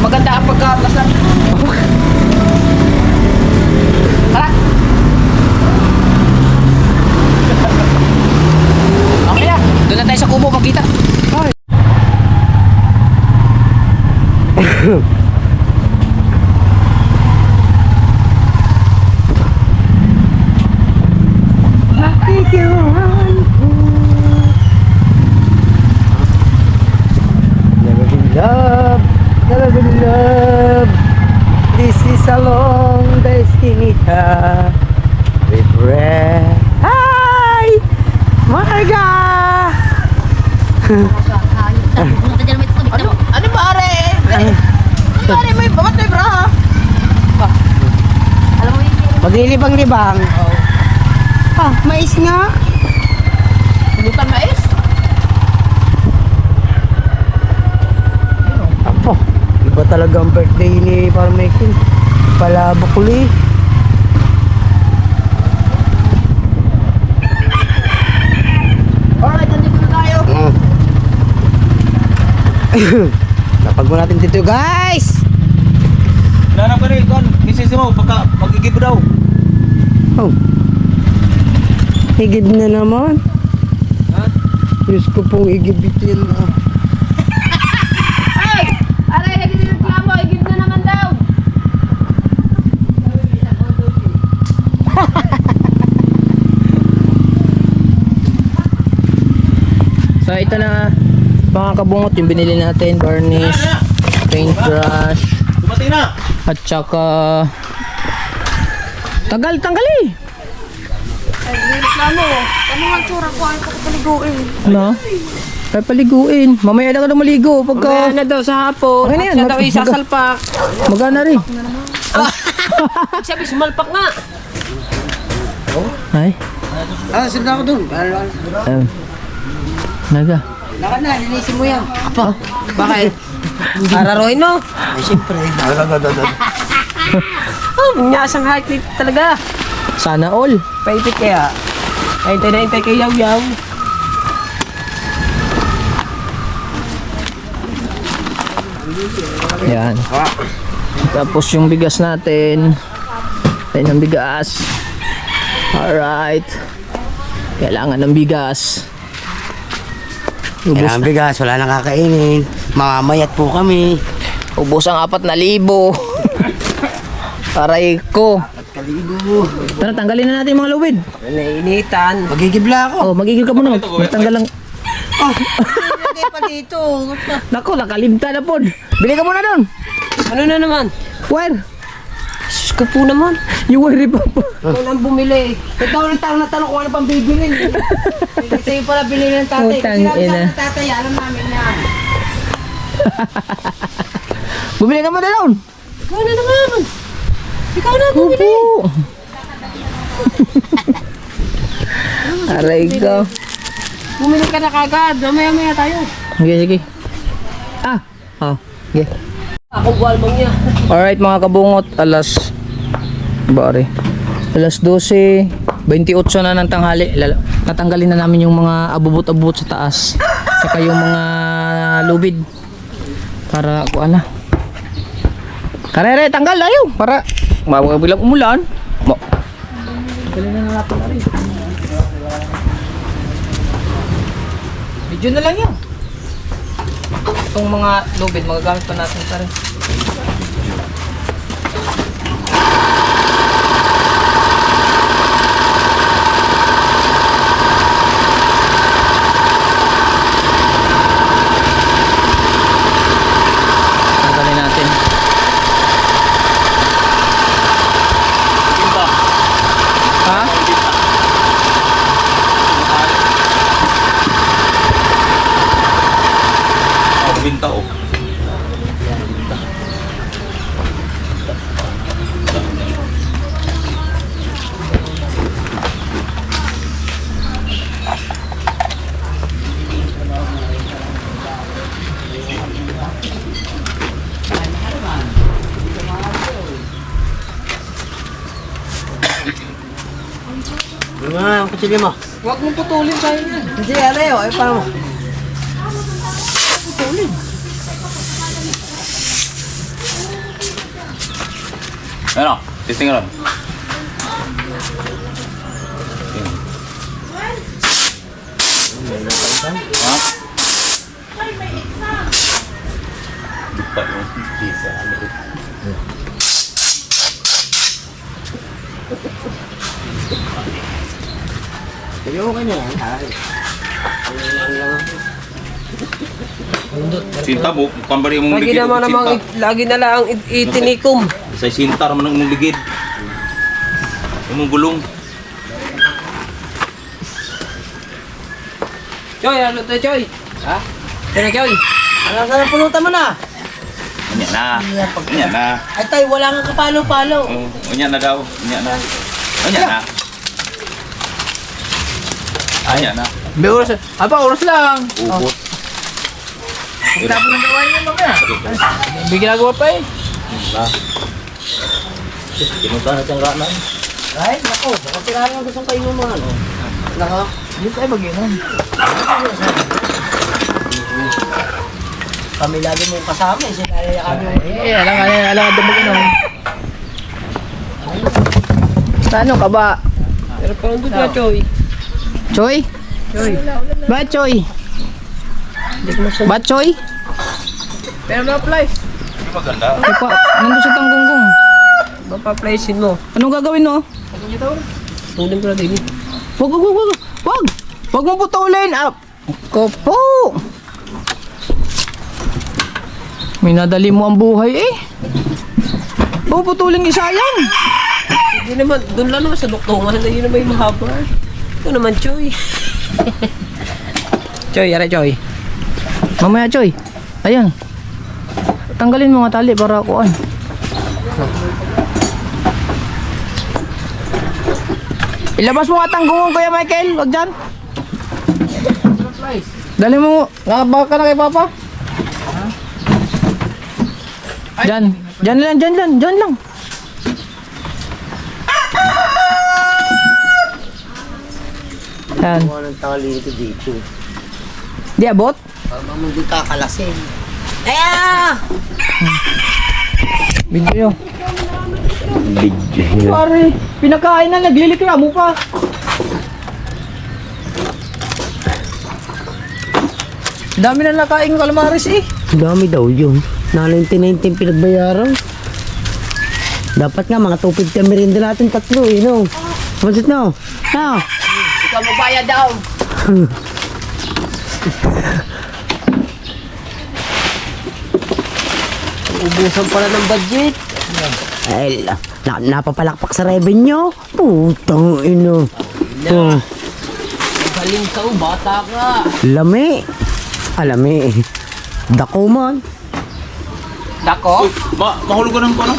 maganda ang pagka-plastar. Tara. Okay na. Doon na tayo sa kubo magkita. Never been loved, never been loved. This is a long destiny with breath. Hi! Marga! Ano ba are? Ano are may babat may bra? Maglilibang-libang. Ah, mais nga. Lutan mais? Apo, iba talaga ang birthday ni Parmekin. Palabakuli. Alright, nandito na tayo. Napag mo natin dito guys! Wala na pa rin, Kon. Kisisi mo, pagka mag-igib daw. Oh. Higib na naman. Diyos ko pong igibitin. Ay! Aray, nagreklamo. Igib na naman daw. So ito na mga kabungot yung binili natin, varnish, paintbrush, Dumating na! at saka tanggali. Nagreklamo. Ano ang tsura ko? Ay, pakapaliguin. Ano? Ay paliguin. Mamaya na ka na maligo pagka Kaya na daw sa hapon. Okay na yan. Siya daw isasalpak. magana rin. Sabi, sumalpak nga. Ay. Ah, sunod ako dun. Naga. Lakad na, linisin mo yan. Bakit? Ararohin mo. Ay, siyempre. Oh, nyasang heart rate talaga. Sana all. Paipit kaya. Ay, hintay kay Yaw-Yaw. Yan. Tapos yung bigas natin. Tayo ng bigas. Alright. Kailangan ng bigas. Ubus, Kailangan bigas, wala nang kakainin. Mamamayat po kami. ubus ang 4,000. Aray ko. Kaligo. Tara, tanggalin na natin yung mga lubid. Nainitan. Magigibla ako. Oh, magigil ka muna. Magtanggal lang. Lagay pa dito. Naku, nakalimta na po. Bili ka muna doon. Ano na naman? Wire. Sus ko po naman. Yung wire pa po. Ikaw nang bumili. Ikaw ng tanong na tanong kung ano pang bibilin. Sa'yo pala bilhin ng tatay. Putang Kasi ina. ng tatay, alam namin yan. Bumili ka mo na doon. Ikaw na naman. Ikaw na bumili. Opo. Aray ko. Bumili ka na kagad. Mamaya-maya tayo. Sige, sige. Sige. Ako buwalmang niya. Alright mga kabungot, alas 12:28 na ng tanghali. Natanggalin na namin yung mga abubot-abubot sa taas. Saka yung mga lubid. Para kuan na. Karere, tanggal ayaw. Para bilang umulan. Video na lang yan. Itong mga lubid, magagamit pa natin pa rin. Tanggalin natin. Ha? Binta oh. Ang kutsilyo mo. Huwag mong putulin tayo yan. Hindi, alayo. Ay, paano mo? Ano? Testing ron. Ha? Lupa yung pizza. Ayaw ka na lang. Sinta mo, pambari mong Lagi ligid. naman namang, lagi na lang itinikom. Sa sinta naman ang ligid. Yung gulong. Choy, ano to, Choy? Ha? Tira, Choy. Ano sa pulutan mo na? Unya na. Unya na. Ay tay, wala nga kapalo-palo. Oh, unya na daw. Unya na. Unya na. Unya na. May oras. Oras lang. Ubot. Tapos ng gawain mo mamaya. May ginagawa pa eh. Pinunta na siyang kanan. Ay, nako. Baka tirahan ang gustong kayo mo ano. Nako. Hindi tayo mag-inom. Kami lagi mong kasama eh. Sinaya kami. Alam ka mag-inom. Ano ka ba? Pero parang doon ka, Choy. Choy? Ba Choy? Ba Choy? Pero na-apply. Maganda. Ay pa, nandun sa tanggunggong. Mapaplacin mo. Anong gagawin mo? Tulin ko na din. Wag mo putulin. Kopo. May nadali mo ang buhay eh. Puputulin isa yan. Hindi naman, doon lang naman sa duktungan na yun naman yung mahaba. Ito naman, Choy. Choy, yara, Choy. Mamaya Choy. Ayan. Tanggalin mo nga tali para kuan. Ilabas mo nga tanggungon Kuya Michael. Wag dyan. Dali mo. Nakabaka ka na kay Papa. Dyan. Dyan lang. Dyan lang. Yan. Ano ang tali dito? Di abot? Parang hindi kakalasin. Aya! Video. Pare, pinakain na, naglilikramo pa. Dami na nakain kalamaris eh. Dami daw yun. Na 1919 pinagbayaran. Dapat nga mga 250 ang merinda natin tatlo eh, no? Masit no? No? Ikaw magbayad daw. Ubusan pala ng budget. Ay, napapalakpak sa revenue. Putang ino. Oh, Galing ka, bata ka. lami. Alami. Dako man. Dako? Mahulog ka ng ano?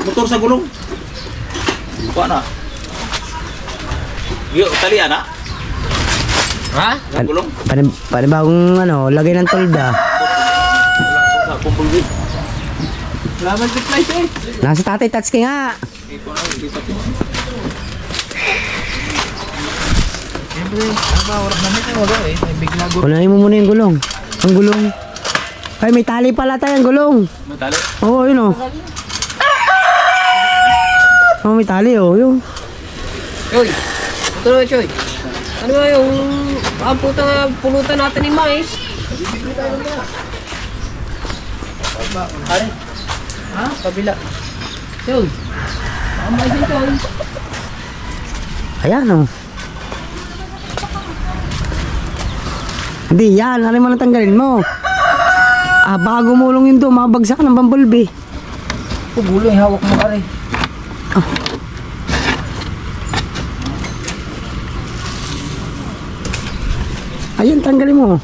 Motor sa gulong. Kuha na. Talian na. Ha? Sa gulong. Panibagong ano, lagay ng tolda. Sa kumpulbit. Laman supply siya eh. Nasa tatay Tatsuki nga. Unahin mo muna yung gulong. Ang gulong. Ay, may tali pala tayo ang gulong. Matali. Oo, yun o. Oh, may tali oh, yun. Choy, ito na Choy. Ano nga yung pulutan natin ni Mais? Ha? Kabila. Choy. Mais din Choy. Ayan oh. Hindi, yan. Ano mo natanggalin mo? Baka gumulong yun doon. Mabagsak ng bumblebee. Gulo yung hawak mo pare. Ayan, tanggalin mo.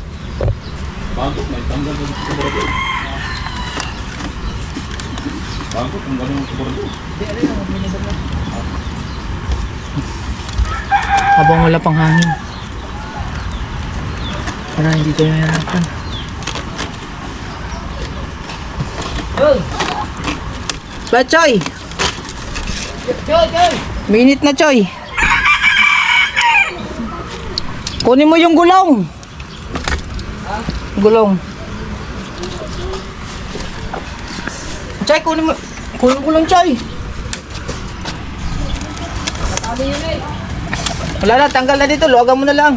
Bago, may tanggal ng sigurado. Bago, tanggal ng sigurado. Habang wala pang hangin. Para hindi tayo mahirapan. Ba, Choy? Minit na, Choy. Kunin mo yung gulong. Gulong. Choy, kunin mo. Kunin mo gulong, Choy. Wala na, tanggal na dito. Luwagan mo na lang.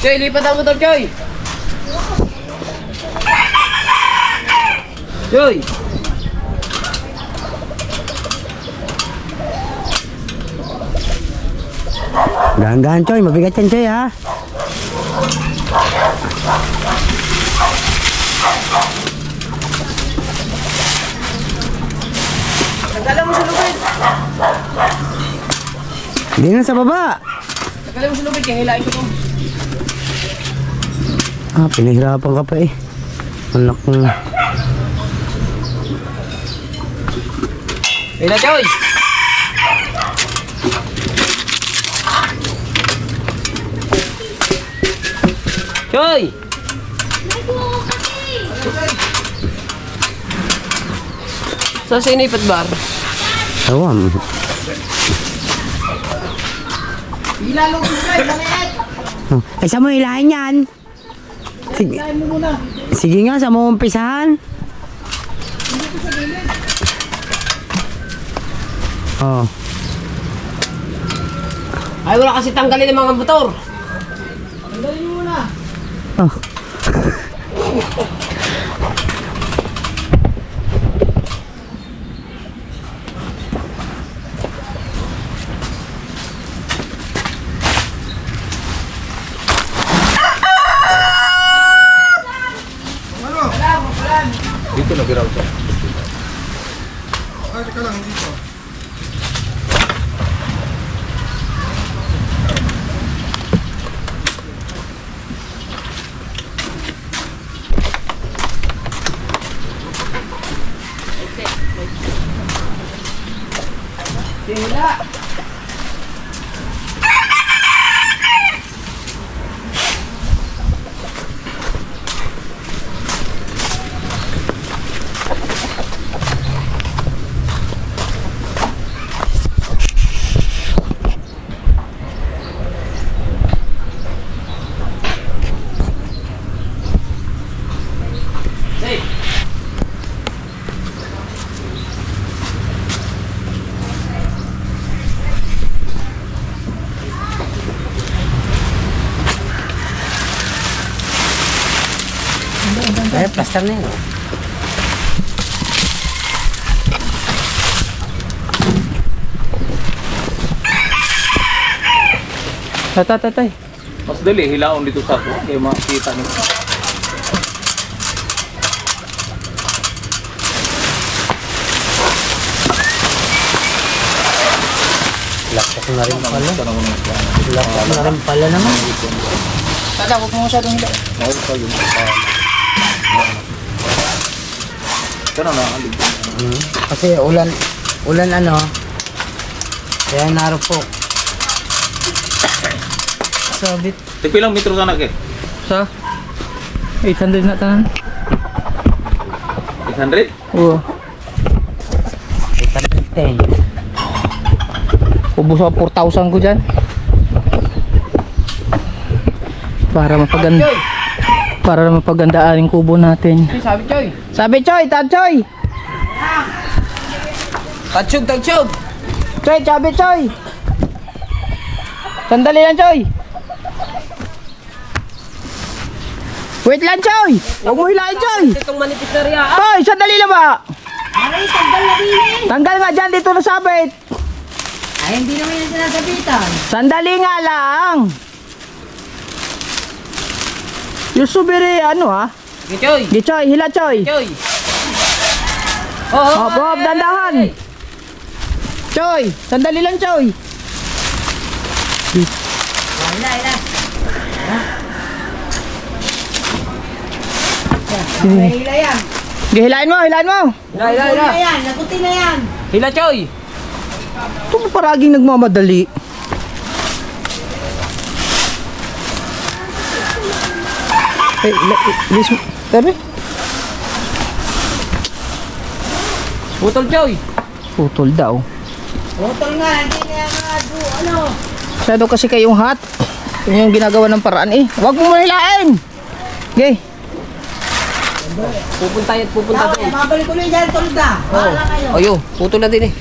Choy, lipat ang motor Choy. Choy. Dahan-dahan, Choy. Mabigat yan, Choy, ha? Tagalan mo sa lubid. Hindi na sa baba. Tagalan mo sa lubid, kaya hilain ko to. Pinahirapan ka pa eh. Anak mo. Hila Choy. Choy. Sa sinipat bar. Tawam. Ay, saan mo ilahin yan? Sige. Sige nga, saan mo umpisahan? Oh. Ay, wala kasi tanggalin ng mga motor. Oh. Dito na biraw siya. Ay, plaster na yun. Tatay. Mas dali, hilaon dito sa ako. Kaya makikita nyo. Lakpak na rin pala. Tanong mo na. Lakpak na rin pala naman. Kada, huwag mo masyadong hila. Mahal pa yun. Ganun na, alig. Kasi ulan ano. Kaya narupok. Sabit. Tigpilang metro ka na ke? Sa? 800 na tanan. 800? Oo. 810. Ubus ako 4,000 ko dyan. Para mapagandaan yung kubo natin. Sabi, Choy. Sabi Choy, Choy! Tagsyog. Choy, sabi Choy! Sandali lang Choy! Wait lang Choy! Huwag mo hilahin Choy! Itong manipis na riya. Choy, sandali lang ba? Aray, tanggal na din eh. Tanggal nga dyan, dito na sabit! Ay, hindi naman yung sinasabitan. Sandali nga lang! Yung subiri, ano ha? Sige, Choy. Di Choy, hila Choy! Choy. Oh, Bob, dandahan! Choy, sandali lang Choy! Wala. Hila yan. Sige, hilahin mo! Hila. yan. Nakuti na yan. Hila, Choy. Ito mo paraging nagmamadali. Ilis mo. Tabi? Putol, Choy. Putol daw. Botol nga, hindi na yan ano. Masyado kasi kayong hot. Yun yung ginagawa ng paraan eh. Huwag mo mahilain! Okay. Pupunta doon. Mabalik ko na yan, Tolda. Bahala kayo. Ayo, putol na din eh.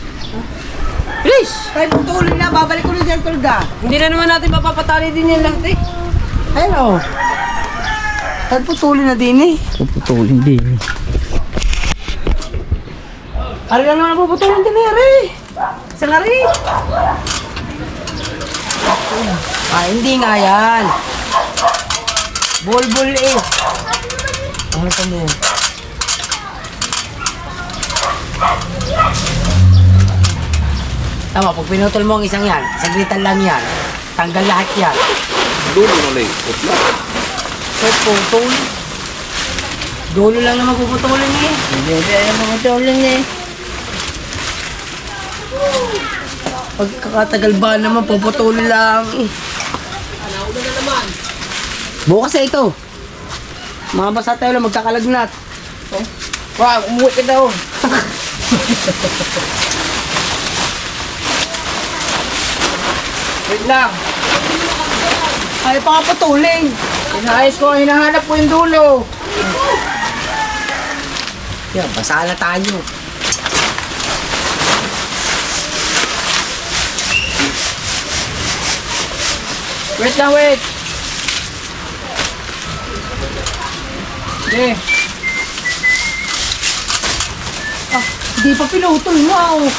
Bilis! Kaya putulin na, babalik ko na yan, Tolda. Hindi na naman natin mapapatali din yan lahat eh. Ayun o. At putulin na din eh. Puputulin din. Ari lang naman puputulin din eh, Ari. Sa nga rin. Hindi nga yan. Bulbul eh. Ano pa mo? Tama, pag pinutol mo ang isang yan, saglitan lang yan. Tanggal lahat yan. Dulo na lang. Utla. So, putol. Dulo lang naman puputulin eh. Hindi lang puputulin eh. Pagkakatagal ba naman, puputulin lang. Bukas na ito. Mga basa tayo lang, magkakalagnat. Wow, umuwi ka daw. Wait lang. Ay, pakaputulin. Inaayos ko, hinahanap ko yung dulo. Yan, basa na tayo. Wait lang, wait. Okay. Hindi pa pinutol mo, oh.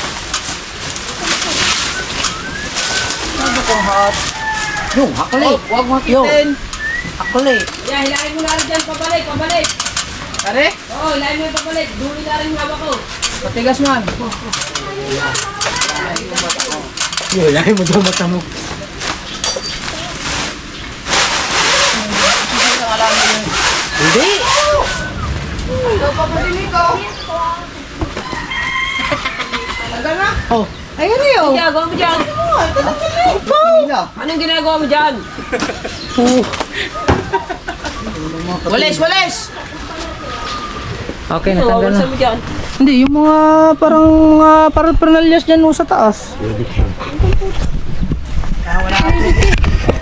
Ano kong hot? Yung, hakli. Huwag mo kitin. Hakli. Yeah, hilahin mo na rin dyan, pabalik. Pare, Oo, hilahin mo yung pabalik. Duli na rin yung hawak ko. matigas man. Yun, lahi mo daw mata mo. Hindi. Oh, ayun na yun. Anong ginagawa mo dyan? Anong ginagawa mo dyan? Walis! Okay, Ano, natanggal na. wawasan mo dyan? Hindi, yung mga parang paraphernalias dyan sa taas.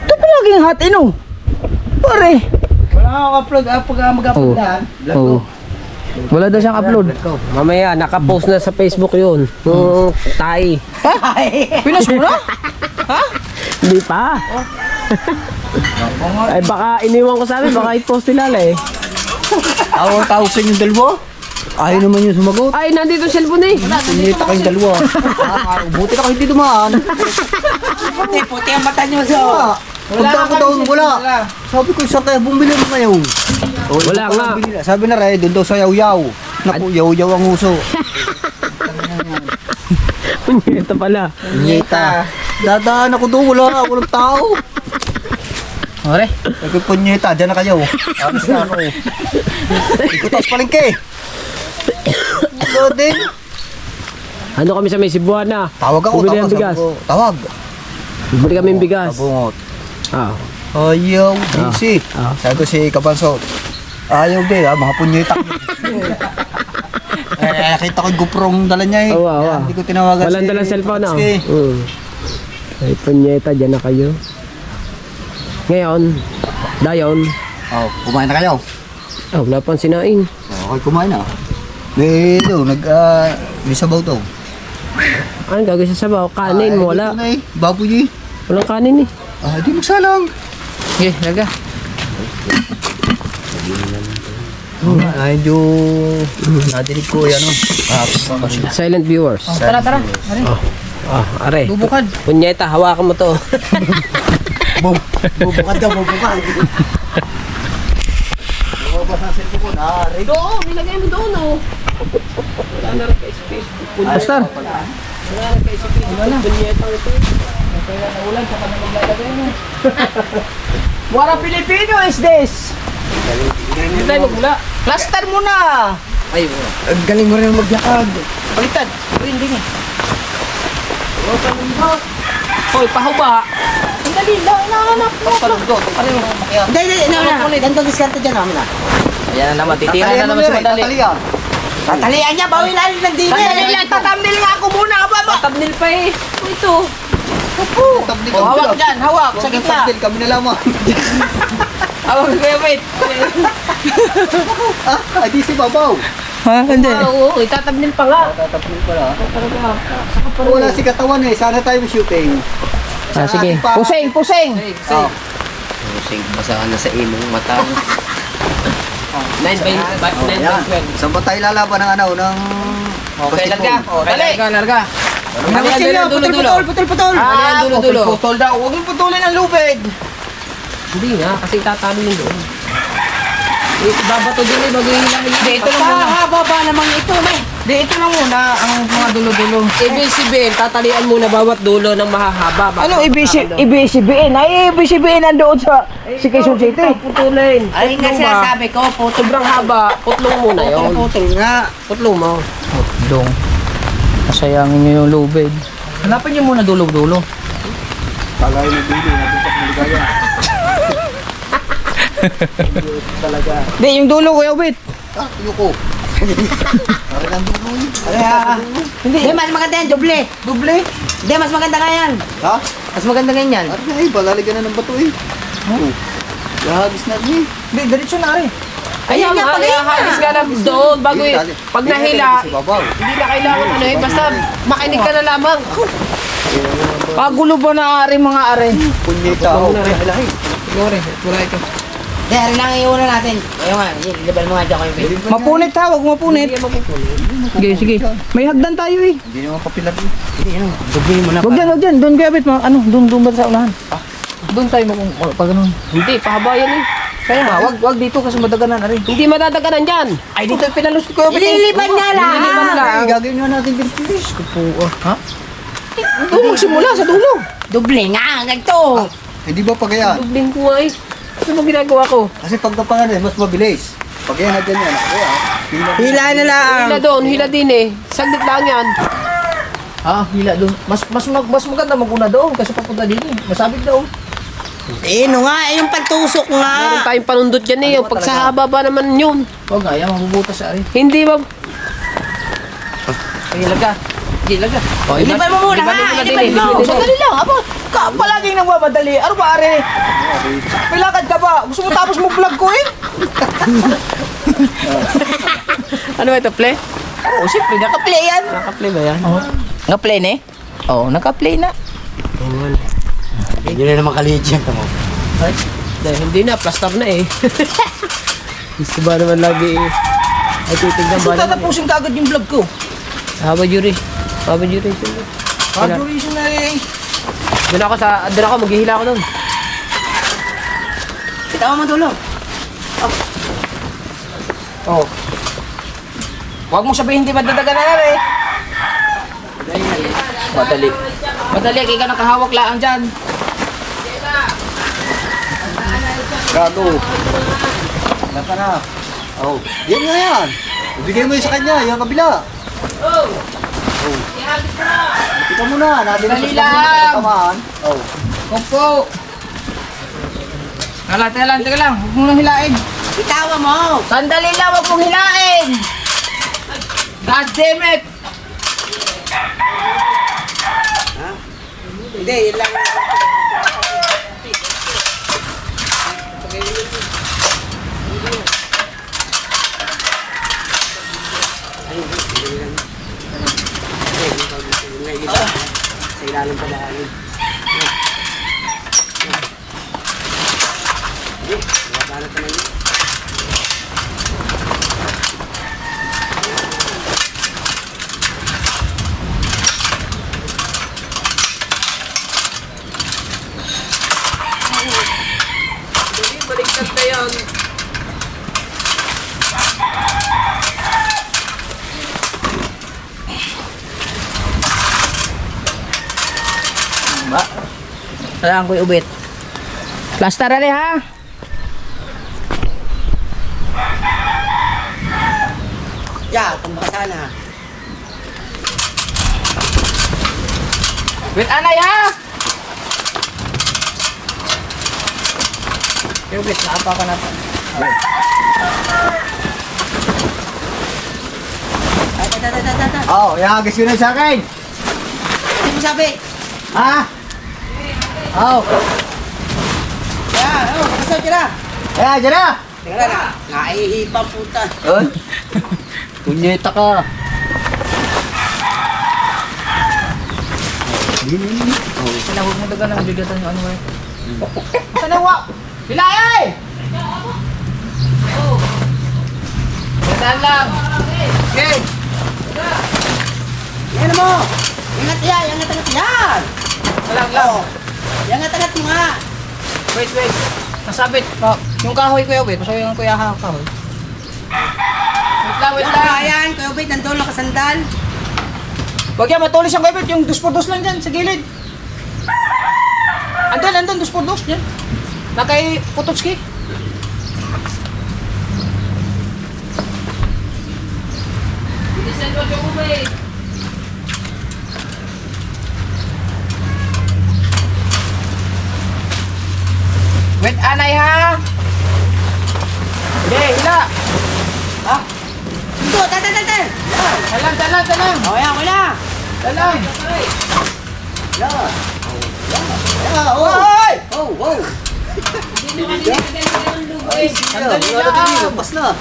Ito palaging hot ino. Pare. Wala akong upload. Pag mag-upload na. Oo. Wala daw siyang upload. Mamaya, nakapost na sa Facebook yun. Yung tayo. Pinas mo na? Hindi pa. Ay baka iniwan ko sa amin, baka i-post nila eh. Tawag sa inyong dalawa. Ayaw naman yung sumagot. Ay, nandito yung cellphone eh. Sinita kayong dalawa. Buti na kayo hindi dumaan. Puti ang mata niyo sa... Punta ako daw, wala. Sabi ko, saan kaya bumili mo ngayon? Wala nga. Sabi na rin, doon daw sa yaw-yaw. Naku, yaw-yaw ang uso. Ito pala. Nyeta. Dadaan ako doon, walang tao. Ore. May punyeta, dyan na kayo. Alis na ako. Ikutas palengke. Ito din. Ano kami sa may Cebuana? Tawag ako, Bumili ng tawag. bigas. Sabi ko, tawag. Bumili kami ng bigas. Tabungot. Ah. Ayaw, busy. Ah. Sabi ko si Kabanso, ayaw din ha, mga punyeta. Nakita ko yung GoPro dala niya eh. Awa, awa. Kaya hindi ko tinawagan Walang dalang cellphone na. Sige. Ay, punyeta, dyan na kayo. Ngayon, dayon, Oh, kumain na kayo. wala pang sinaing. Okay, kumain na. May may sabaw to. Ano gagawin sa sabaw? Kanin mo, wala. Dito na eh, baboy eh. Walang kanin eh. Di magsalang. Sige, laga. Medyo nadinig ko yan. Silent viewers. Tara. Are. Bubukad. Punyeta, hawakan mo to. Bubukad daw, bubukad. Bubukad sa cellphone. Oo, nilagay mo doon oh. Wala na rin ka-space. Pastor. Wala na ka-space. Punyeta ito. Kaya naulan, saka na maglalagay mo. Wara Pilipino is this? Hindi tayo magmula. Plaster mo na! Ay, Ang galing mo rin maglakad. Baliktad. Trending eh. hoy, pahuba. Ang dali lang, inahanap mo. Hindi. Ganito diskarte dyan namin ah. Ayan na naman, titira na naman si Madali. Tatalian. Tatalian niya, bawin natin ng dini. Tatali lang, tatamnil nga ako muna. Tatabnil pa eh. Ito. Tabli Oh, hawak dyan, hawak. Sa gitna. Tabli kami na lamang. Hawak ko yung wait. Ay, di si Babaw. Ha? Hindi. Oo, itatabnil pa nga. Tatapin pala. Wala si katawan eh. Sana tayo shooting. Ah, sige. Pusing. Oh. Pusing, basa ka na sa imong mata. 9 by Yan. 12. Saan ba tayo lalaban ng ano? Ng Okay, basketball? larga. Larga. Dulo-dulo. Putol. Dulo-dulo. Putol daw. Huwag yung putulin ang lubid. Hindi nga, kasi tatalo yun doon. Babato din eh, bago hilahin. Ito lang muna. Baba naman ito. Ito lang muna ang mga dulo-dulo. ABCBN, tatalian muna bawat dulo ng mahahaba. Ano ABCBN? Ay, ABCBN nandoon sa si Quezon City. Putulin. Ay nga sinasabi ko, putol. Sobrang haba, putlong muna yun. Putol nga. Putlong mo. Dong. Masayangin niyo yung lubid. Hanapin niyo muna dulo-dulo. Tagay na dili. Natutok na ligaya. Talaga. Hindi, yung dulo Kuya Wit. Yuko. Parang ang dulo yun. Hindi, mas maganda yan, doble. Doble. Hindi, mas maganda nga yan. Ha? Mas maganda nga yan. Ano na eh, balaligan na ng bato eh. Oh. Lahagis na rin eh. Hindi, diretso na rin. Ayan nga, halis ka na doon bago eh. Pag nahila, Si Babaw. hindi na kailangan ano eh. Basta makinig ka na lamang. Pagulo ba na ari mga ari? Punyeta. Oh, lahi. Siguro, wala ito. Hindi, rin lang iuna natin. Ayun nga, ilibal mo nga dyan ko yung video. Mapunit ha, huwag mapunit. Sige. May hagdan tayo eh. Hindi naman kapilag eh. Doble mo na Wag dyan. Doon Kuya Wit, doon ba sa unahan? Doon tayo pag ganun. Hindi, pahaba yan eh. Kaya nga, wag dito kasi madaganan ari. Hindi madadaganan dyan. Ay, dito pinalus ko Kuya Wit. Ililiban niya lang. Ay, gagawin nyo natin bilis. Ha? Doon magsimula sa dulo. Doble nga, ganito. Hindi ba pagayaan? Dubling ko nga eh. Ano mo ginagawa ko? Kasi pag napangalan, mas mabilis. Pagayaan dyan yan. Hila na lang. Hila doon, hila din eh. Saglit lang yan. Hila doon. Mas maganda maguna doon kasi papunta din eh. Masabit daw. No nga, yung pantusok nga. Meron tayong panundot dyan eh. Yung pag sa haba ba naman yun. Wag nga, yan mabubutas sa ari. Hindi ba? Ay, laga. Oh, Iliban mo muna ha, iliban mo. Sandali lang. Aba, palaging nagmamadali. Ano ba, are? Pilakad ka ba? Gusto mo tapos mo vlog ko eh? Ano ba ito, play? Oo, siyempre, naka-play yan. Naka-play ba yan? Naka-play na eh? Oo, naka-play na. Hindi na naman kaligyan mo. Ay, hindi na, plaster na eh. Gusto ba naman lagi eh. Ay, titignan Gusto ba naman eh. tatapusin ka agad yung vlog ko. Haba jury. Haba jury. Duration na eh. Doon ako, maghihila ako doon. Kita mo dulo. Oh. Huwag mo sabihin hindi madadagan na rin. Madali, ikaw nakahawak lang dyan. Gago. Wala ka na. Oh, yan nga yan. Ibigay mo yun sa kanya, yung kabila. Oh. Tika mo na, natin ang Dali lang. tamaan. Oh. Kupo! Teka lang. Huwag mo nang hilain. Bitawa mo! Sandali lang, huwag mong hilain! God damn it! Hindi, yun lang. Sa ilalim pa ba? Wala pa naman yun. Baliktad na yan. Kailangan ko ubit. Plaster na ha? Ya, tumba sana. Wait, anay ha? Ubit, naapa ka na. Ay. Oh, ihagis yun na sa akin. Ano mo sabi? Ha? Oh. Ya, kasal ka na. Eh, dyan na. Teka na, naihipa puta. Ay. Punyeta ka. Sana huwag mo daga ng bigatan yung ano eh. Sana huwag! Hilain! Hilain lang! Okay! Yan mo! Ingat yan! Ingat yan! Walang lang! Ingat mo nga! Wait! Nasabit! Oh, yung kahoy kuya, wait. Masabi yung kuya ha, kahoy. Wait lang! Ayan, Kuya Obed, nandun nakasandal. Huwag yan, matulis ang kuya, yung 2x2 lang dyan, sa gilid. Andun, 2x2 dyan. Na kay Potocki. Bilisan mo yung umay. Wait, anay ha! Hindi, hila! Ha? Ito, talan! Talang! O, yan, wala! Talang! Hoy! Oh! Sandali Wala lang! din, lampas na.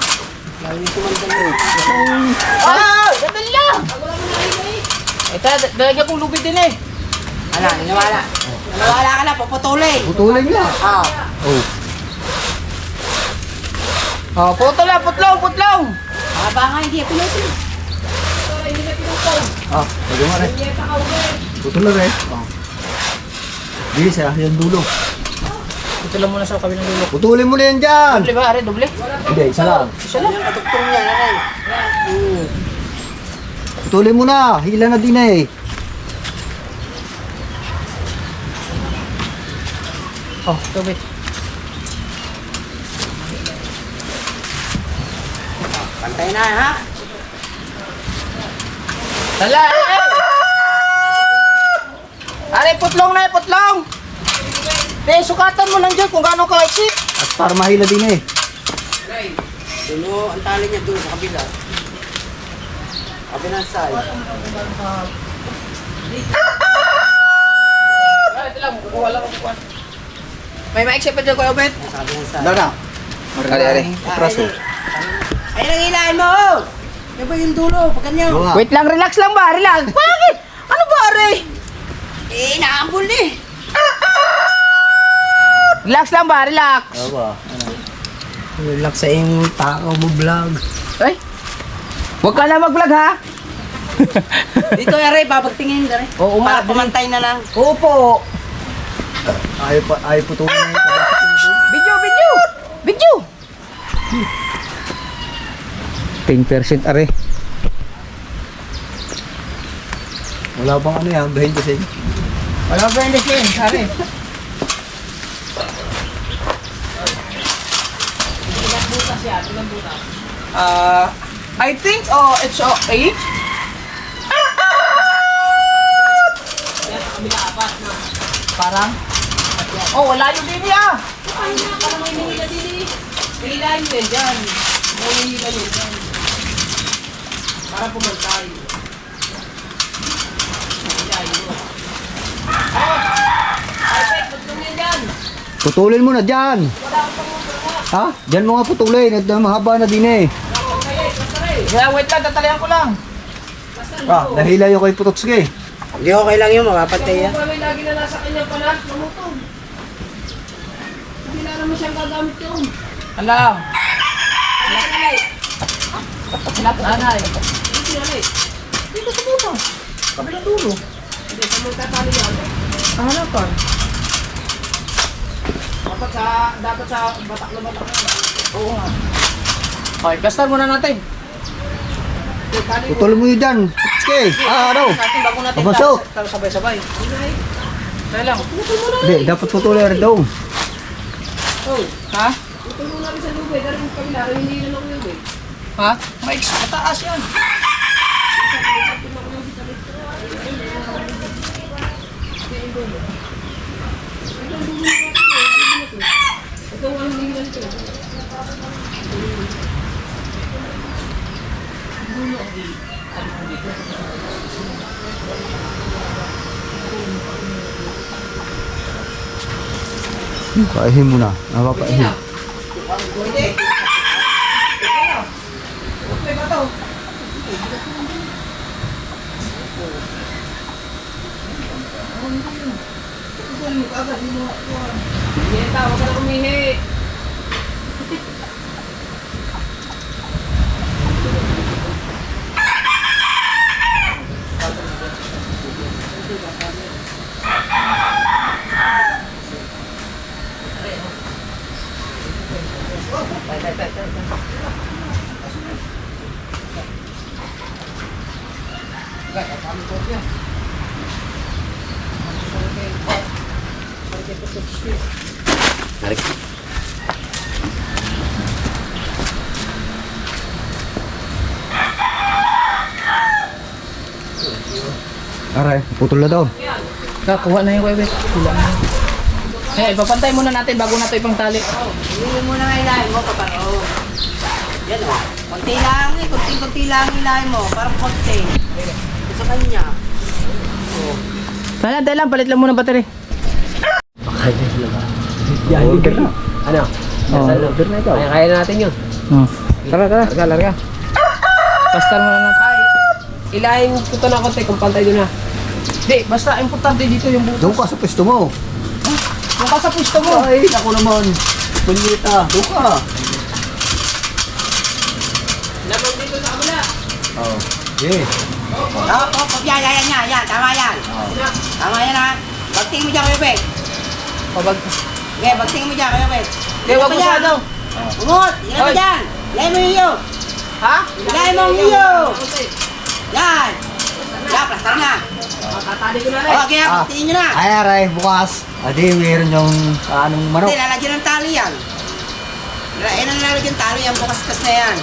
Ah! Sandali lang! Ito, dalagyan kong lubid din eh. Ano, naniwala ka na, puputulin. Putulin niya. Ah, Oh, putlong! haba nga, hindi, pinutin. Ah, lagyan mo rin. Putol na rin. Bilis ah, yung dulo. Ito lang muna sa kabilang dulo. Putulin mo na yan dyan. Doble ba, Are? Doble? Hindi, isa lang. Isa lang. Yung katuktong niya, nanay. Putulin mo na. Hila na din eh. Oh, tubig. Pantay na, ha? Tala! Are, putlong! Sukatan mo lang dyan kung gaano ka exit. At para mahila din eh. Dulo, ang tali niya doon sa kabila. Kabilang side. Ito lang, kukuha lang. May ma-exit pa dyan, Kuya Obed? Sa kabilang side. Wala na. Ari. Praso. Ayun ang hilahin mo! Yan ba yung dulo? Pag ganyan. Oo nga. Wait lang, relax lang ba? Relax. Bakit? Ano ba, Are? Inaambol eh! Relax lang ba? Relax. Oo ba? Relax sa yung tao mo vlog. Ay, huwag ka na mag-vlog ha. Dito, Yare, babagtingin, Yare. Oo nga, Para pumantay na lang. Opo. Ayaw putulin na Video. 10% are. Wala bang ano yan, behind the scene. Wala ba yung desin? Are. I think it's 8. Parang? Oh, wala yung din ah! Hilahin mo yan dyan. Hilahin mo yan. Para pumantay. Hilahin mo. Ay, Pet, putong yan dyan. Putulin mo na dyan. Ha? Dyan mo nga putulin. At mahaba na din eh. Kaya wait lang, tatalihan ko lang. Ah, nahila yung kay Putotsuki. Hindi okay lang yun, mapapantay yan. Kung may lagi na nasa kanyang palat, mamutog. Hindi na naman siyang gagamit yun. Alam. Nanay. Nanay. Hindi nanay. Dito sa puto. Kabilang dulo. Hindi, sa mga tatali yan. Hanapan. Dapat sa batak na batak na. Oo nga. Okay, gastar muna natin. Putulin mo yun dyan. Putotsuki. Ah, ano? Natin bago natin Papasok. sabay-sabay. Kaya lang. Hindi, dapat putulin rin daw. Oh, Ha? ito muna rin sa lubay. Dahil yung kabila, hindi na lang yun eh. Ha? Mataas yan. Ito ang hindi na ito. Paihin mo na. Napapaihin. Hindi, tawag ka na umihi. Aray, putol na daw. Kuha na yung webet. Eh, ipapantay muna natin bago na ito ipang tali. Hindi mo na ilahin mo, paparo. Yan o. Konti lang eh, konti lang ilahin mo. Parang konti. Sa kanya. Tayo lang, palit lang muna battery. Order na. Ano? Order na ikaw. Kaya na natin yun. Tara. Larga. Pastar muna natin. Ilahin ko ito na konti kung pantay doon na. Di, basta importante dito yung buto. Doon ka sa pwesto mo. Yung ka sa pwesto mo. Ay, ako naman. Punyeta. Doon ka. Lamang dito sa kabila. Oh. Yeah. Yan. Tama yan. Tama yan ha. Bagting mo dyan kayo, Bet. Pabag. Okay, bagting mo dyan kayo, Bet. Di, wag masyado. Umot, ilahin mo dyan. Ilahin mo yung iyo. Ha? Ilahin mo yung iyo. Yan. Yan, plastar na. Tatali ko na rin. Okay, bagtingin nyo na. Ay, aray, bukas. Adi, mayroon yung anong manok. Hindi, lalagyan ng tali yan. Yan ang lalagyan tali yan, bukas-kas na yan.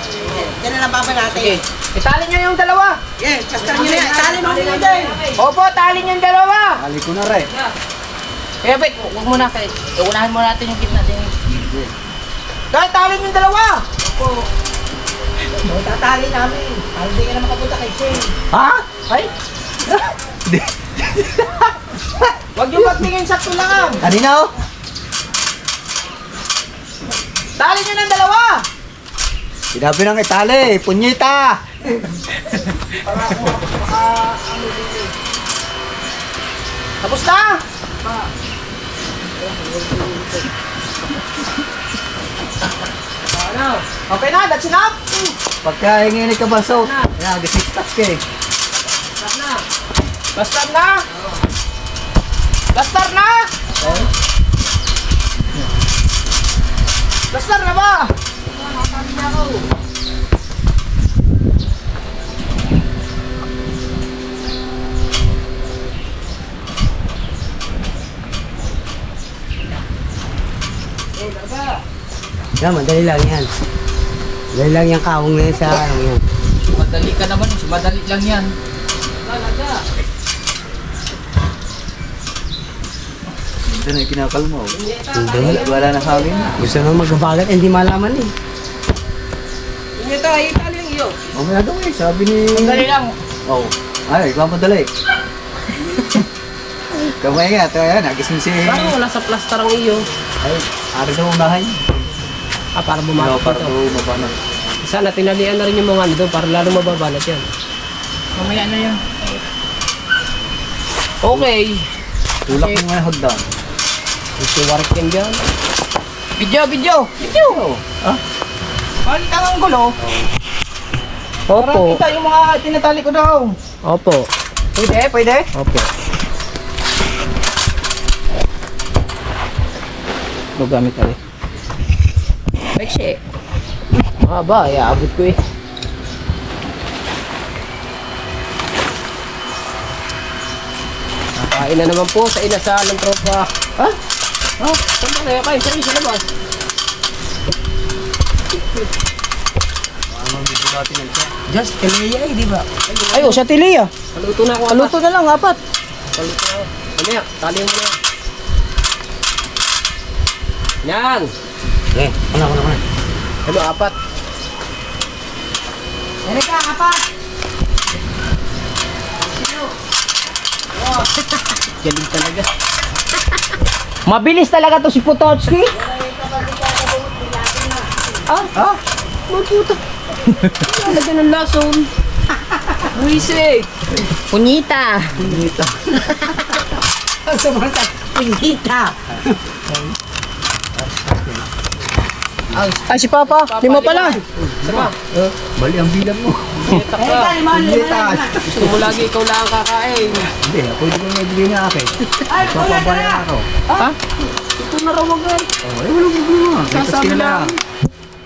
Yan ang nababa Okay. natin. Itali nyo yung dalawa. Yan, plastar nyo na yan. Tali mo nyo dyan. Opo, tali nyo yung dalawa. Ali ko na rin. Kaya, Bet, huwag muna kayo. Unahin muna natin yung gitna din. Dahil tali nyo yung dalawa. O, tatali namin. Para hindi ka na makapunta kay Shane. Ha? Ay. Huwag yung magtingin sakto lang. Kanina oh? Tali nyo ng dalawa. Sinabi ng itali, punyeta! Tapos na. Ano? Okay na, that's enough. Pagka hinginig ka ba so? Yan, gasik-touch ka eh. Basta na. Basta na. Basta na ba? Yan, madali lang yan. Dahil lang yung kawong na yun sa ano yun. Madali ka naman, madali lang yan. Ito na yung kinakalma. Wala na sa akin. Gusto naman magbabagat, hindi malaman eh. Hindi ito, ay itali yung iyo. Mamaya daw eh, sabi ni... Madali lang. Oo. Ay, ikaw madali. Kamay nga, ito yan, nagising si... Parang wala sa plaster ang iyo. Ay, ari daw unahin. Para Oo, bumakas para ito. daw mabanag. Sana tinalian na rin yung mga ano doon para lalo mababalat yan. Mamaya na yan. Okay. Tulak mo nga hagdan. Gusto warik yan dyan. Video! Pakita ang gulo. Para Opo. kita yung mga tinatali ko daw. Opo. Pwede? Opo. Magamit tayo. Peche. Ba, iaabot ko eh. Kain na naman po sa inasal ng tropa. Ha? Ha? Saan ba kaya kain? Saan sa labas? Just kaleya eh, di ba? Ay, sa tiliya. Paluto na ako. Paluto na lang, apat. Paluto na ako. Mamaya, tali mo na yan. Yan! Okay, ano. Ano, apat? Erika, apat! Galing talaga. Mabilis talaga to si Potocki. Magputo. Lagyan ng lason. Buisik. Punyita. Sobrang pinita! Ay, si Papa. Lima pala. Sama. Mali ang bilang mo. Beta ka. Gusto mo lagi ikaw lang ang kakain. Hindi, pwede ko nga ibigay niya akin. Ay, Papabayan ako. Ito na raw agad. Oh, ay, walang problema. May Sasabi taski na lang. lang.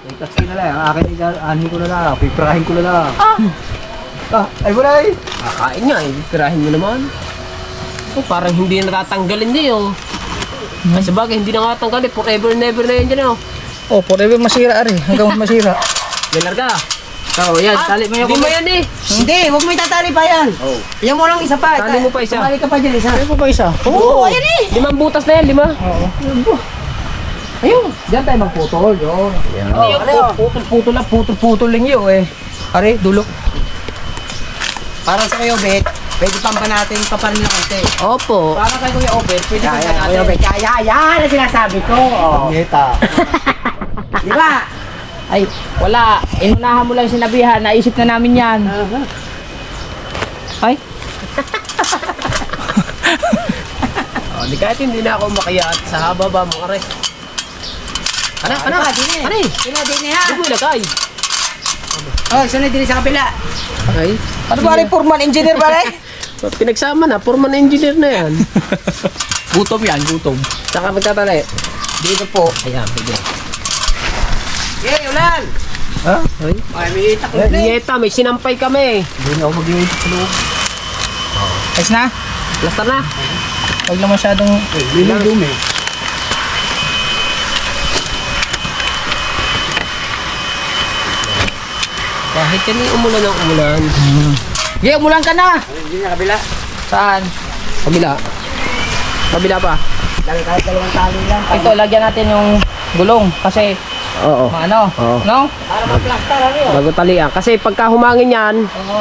May taski na lang. Ang akin, aanhin ko na lang. Piprahin ko na lang. Ay, wala eh. Kakain nga, pirahin mo naman. Oh, parang hindi natatanggalin niya oh. Ay, sabagay, hindi na nga tanggalin. Forever and never na yan dyan oh. Oh, forever masira rin. Hanggang masira. Yan larga. So, yan. Tali mo yung Hindi mo yan eh. Hindi, huwag mo itatali pa yan. Oh. Yan mo lang isa pa. Tali mo pa isa. Tumali ka pa dyan isa. Ano pa isa? Oo, ayan eh. 5 butas na yan, 5. Ayun. Diyan tayo magputol. Yun. Putol-putol lang. Putol-putol lang yun eh. Are, dulo. Para sa kayo, Bet, pwede pang natin paparin na konti. Opo. Para kay Kuya Obed, pwede pa Yan, natin. Bet. Yan ang sinasabi ko. Oh. Neta. Di ba? Ay, wala. Inunahan mo lang yung sinabihan. Naisip na namin yan. Ay. Di kahit hindi na ako makiyat sa haba ba mga re. Ano? Dini. Ano eh? Dini ha. Hindi mo ilagay. Oh, sunod din sa kapila. Ay. Ano ba rin, Foreman Engineer ba rin? Pinagsama na, foreman engineer na yan. Gutom yan, gutom. Saka magtatali. Dito po. Ayan, pwede. Okay, ulan. Ha? Ay. Ay, may itak Eh, Nieta, may sinampay kami. Hindi na ako mag-iwit sa loob. Ayos na. Plaster na. Huwag lang masyadong... Lililum eh. Kahit yan yung umulan ng umulan. Yeah, umulan ka na. Hindi na kabila. Saan? Kabila. Kabila pa. Dahil kahit dalawang tali lang. Ito, lagyan natin yung gulong. Kasi, Oo. ano? Oo. No? Para ma-plaster ano yun. Bago talian. Kasi pagka humangin yan, Oo.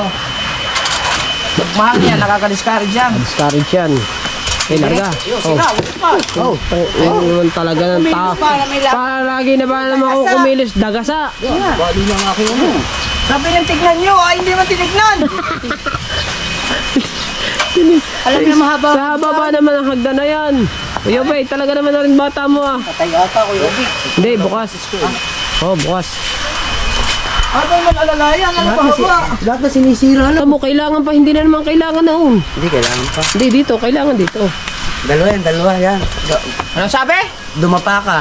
Pag mahal yan, nakaka-discourage yan. discourage yan. Eh, larga. Oh. Oh. Yun naman talaga ng tao. Para may lap. Para lagi na ba naman ako kumilos, dagasa. Bali niya ang aking ano. Sabi ng tignan nyo, ay hindi man tinignan. Alam niyo mahaba. Sa haba ba naman ang hagdan na yan? Kuya Bay, talaga naman na rin bata mo ah. Patay ata ko yun. Hindi, bukas. Oh, bukas. Ano man alalayan, ano pa haba? Lahat na sinisira na. Ito mo, kailangan pa, hindi na naman kailangan na oh. Hindi, kailangan pa. Hindi, dito, kailangan dito. Dalawa yan. Ano sabi? Dumapa ka.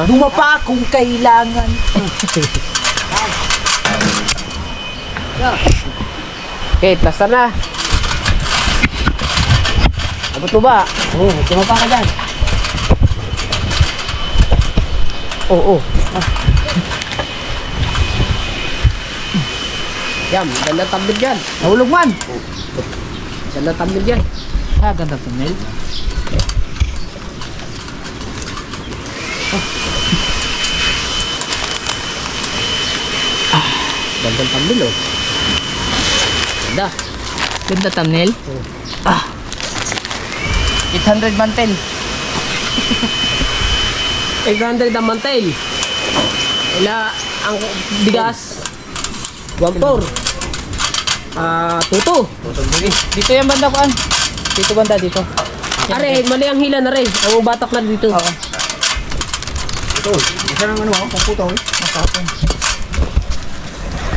Dumapa kung kailangan. Okay, plaster na. Abot mo ba? Oo, dumapa ka dyan. Oo. Yan, ganda tablet dyan. Nahulog man. Ganda tablet dyan. Ah, ganda thumbnail. Ganda tablet oh. Ganda. Ganda thumbnail. Ah. 800 mantel. 800 ang mantel. Ang bigas 1.4. Tuto. Dito yung banda ko an. Dito banda dito. Are, mali ang hila na rin. Ang batak na dito. Oo. Ito, isa ng ano, pamputo.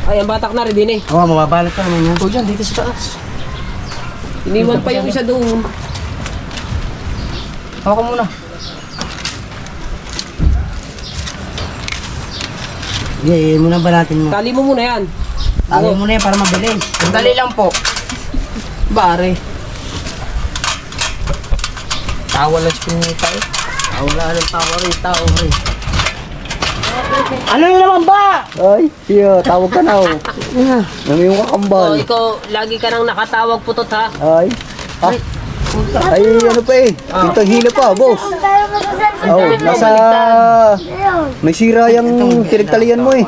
Ay, ang batak na rin din eh. Oo, mababalot ka naman yan. Ito dyan, dito sa taas. Iniwan pa yung isa doon. Hawakan muna. Sige, muna balatin mo. Tali mo muna yan. Tali mo na yan para mabilis. Sandali lang po. Bare. Tawa lang siya tayo. Wala ng tawa rin, tao rin. Ano yun naman ba? Ay, siya, tawag ka na oh. Namiyong ka Oh, kambal. ikaw, lagi ka nang nakatawag putot ha. Ay, ay, ano pa eh. Pintang hila pa, boss. Oh, nasa... May sira yung tinagtalian mo eh.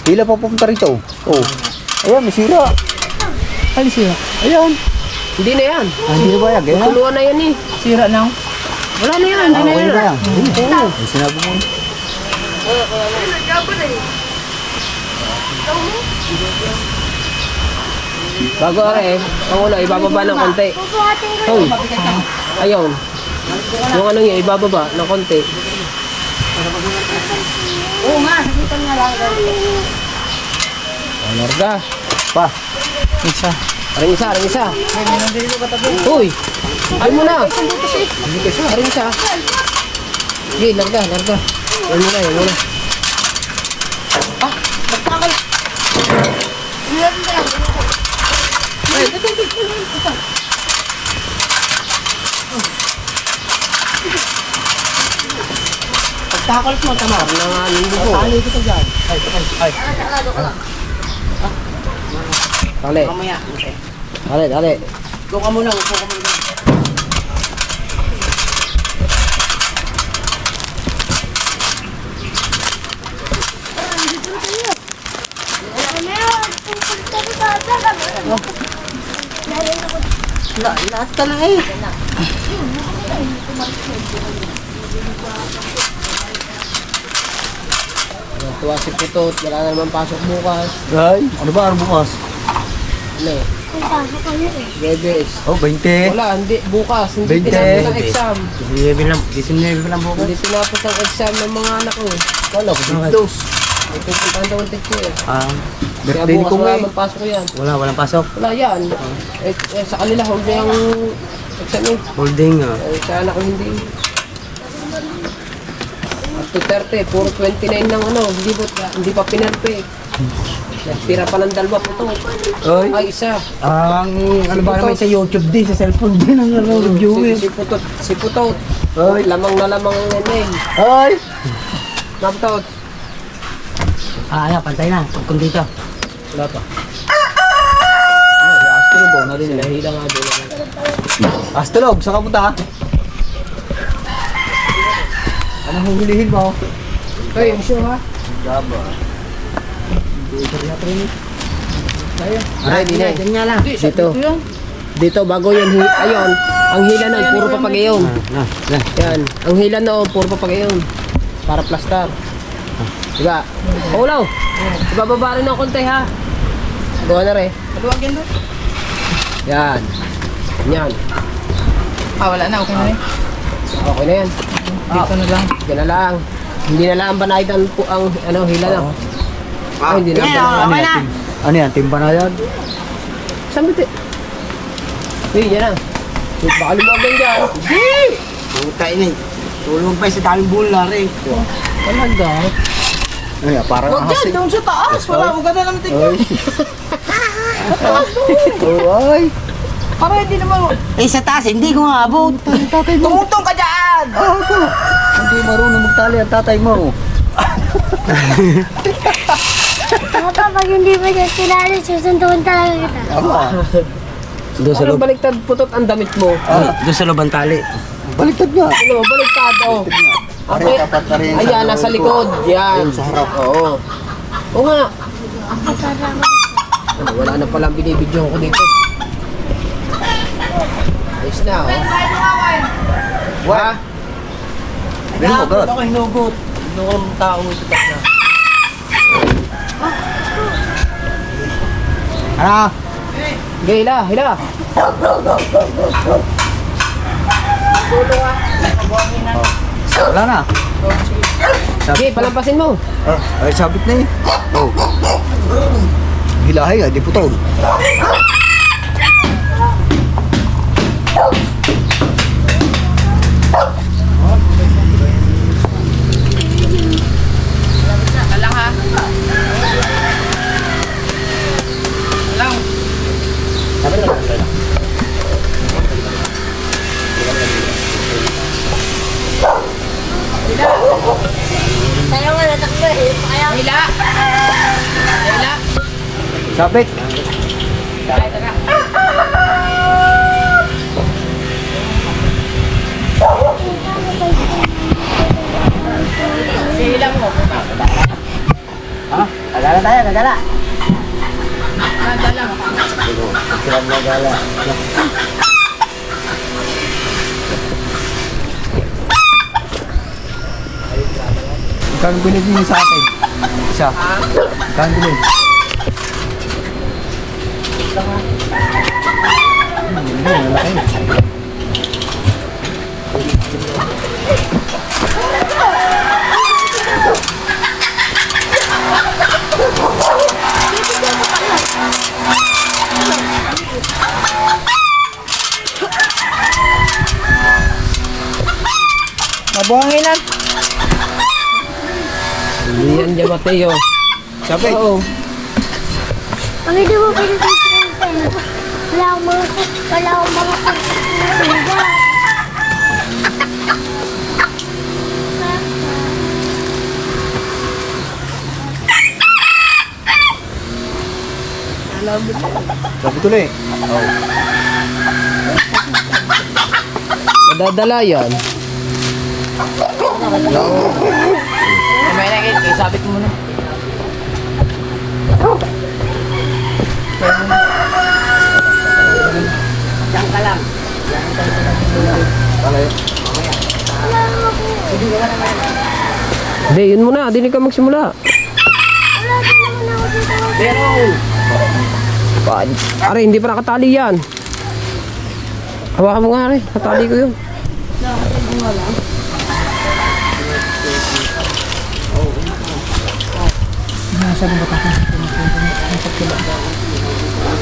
Hila pa pupunta rito. Oh. Ayan, may sira. Ay, sira. Ayan. Hindi na yan. Hindi na ba yan? Ganyan. Tuluan na yan eh. Sira na. Wala na yan, hindi na Okay yan. na yan. Oo, ay, sinabi mo. Bago are, ang ulo, ibababa ng konti. Hoy, ayun. Yung ano niya, ibababa ng konti. Larga. Pa. Isa. Aring isa, aring isa. Uy, ay mo na. Aring isa. Sige, larga, larga. Yan muna, yan muna. Pagkakulit mo, tama. Parang nga, hindi ko. Tali kita dyan. Dali, Mamaya. dali, dali. Upo ka muna, upo ka muna. Lahat ka lang eh. Tuwa si Putot, wala na naman pasok bukas. Ay, ano ba? Ano bukas? Ano eh? Bebes. Oh, 20. Wala, hindi, bukas. Hindi 20. tinapos ang exam. 19 lang bukas. Hindi tinapos ang exam ng mga anak ko. Wala, close. May pupuntahan daw ang teacher. Ah, Kaya birthday ni bukas Kung wala eh. naman pasok ko yan. Walang pasok. Wala yan. Sa kanila, hold na yung exam eh. Holding ah. Sa anak ko hindi. Up to 30, puro 29 ng ano, hindi pa pinarpe. Nagtira pa ng dalawa po to. Ay. Ay, isa. Ang ano ba naman sa YouTube din, sa cellphone din ang ano, review eh. Si Putot. Ay. Lamang na lamang ang name. Ay! Naputot. Ayan, pantay na. Kung dito. Wala pa. Astrolog ba? Na din Sila hila nga doon. Astrolog, saan ka punta? Anong huhulihin mo? Hey, show ha? Gaba. Aray, di na. Diyan nga lang. Dito. Dito, bago yun. Ayun. Ang hila na, puro papagayon. Yan. Ang hila na, puro papagayon. Para plastar. Diba? Paulaw. Ibababa rin ng konti ha. Gawa na rin. Yan. Yan. Wala na. Okay na rin. Okay na yan. Dito na lang. Yan na lang. Hindi na lang banayad ang ano, hila na. Ay, hindi na banayad. Ano yan? Timba na yan? Saan biti? Uy, yan na. Baka lumagan dyan. Puta ini. Tulong pa sa daming bular eh. Talaga. Ay, parang Huwag ahas dyan, doon sa taas. Wala mo ganda naman tingnan. Oh, ay. Para hindi naman. Eh, sa taas, hindi ko maabot. Tatay mo. Tumutong ka dyan! Ako. Hindi marunong magtali ang tatay mo. Papa, pag hindi mo siya kilala, susunduin talaga kita. Doon sa Parang loob. baliktad putot ang damit mo. Doon sa loob ang tali. Baliktad nga. Ano, baliktad, oh. Okay. Tapat na rin sa Ayan, nasa likod. Yan. Sa harap. Oo. Oo nga. Ano, wala na palang binibidyo ko dito. Ayos na, oh. Ha? Hinugot. Ako hinugot. Hinugot ng tao ito na. Ano? Okay, hila. Wala na. Okay, palampasin mo. Ay, sabit na eh. Oh. Hilahay di putol. Tayo nga, natakbo eh. Kaya, Sabit. Gagala tayo, gagala. Kang binili niyo sa atin. Isa. Kang binili. Mabuhanginan. Hindi yan dyan, Mateo. Sabit. Oo. pag hindi mo pinag-friend sa'yo, wala akong mga susunod. Sabit ulit. Madadala yan. May nakit, isabit mo muna. Diyan ka lang. Hindi, yun muna. Hindi ka magsimula. Wala din naman ako dito. Meron. Are, hindi pa nakatali yan. Hawakan mo nga, Are. Katali ko yun.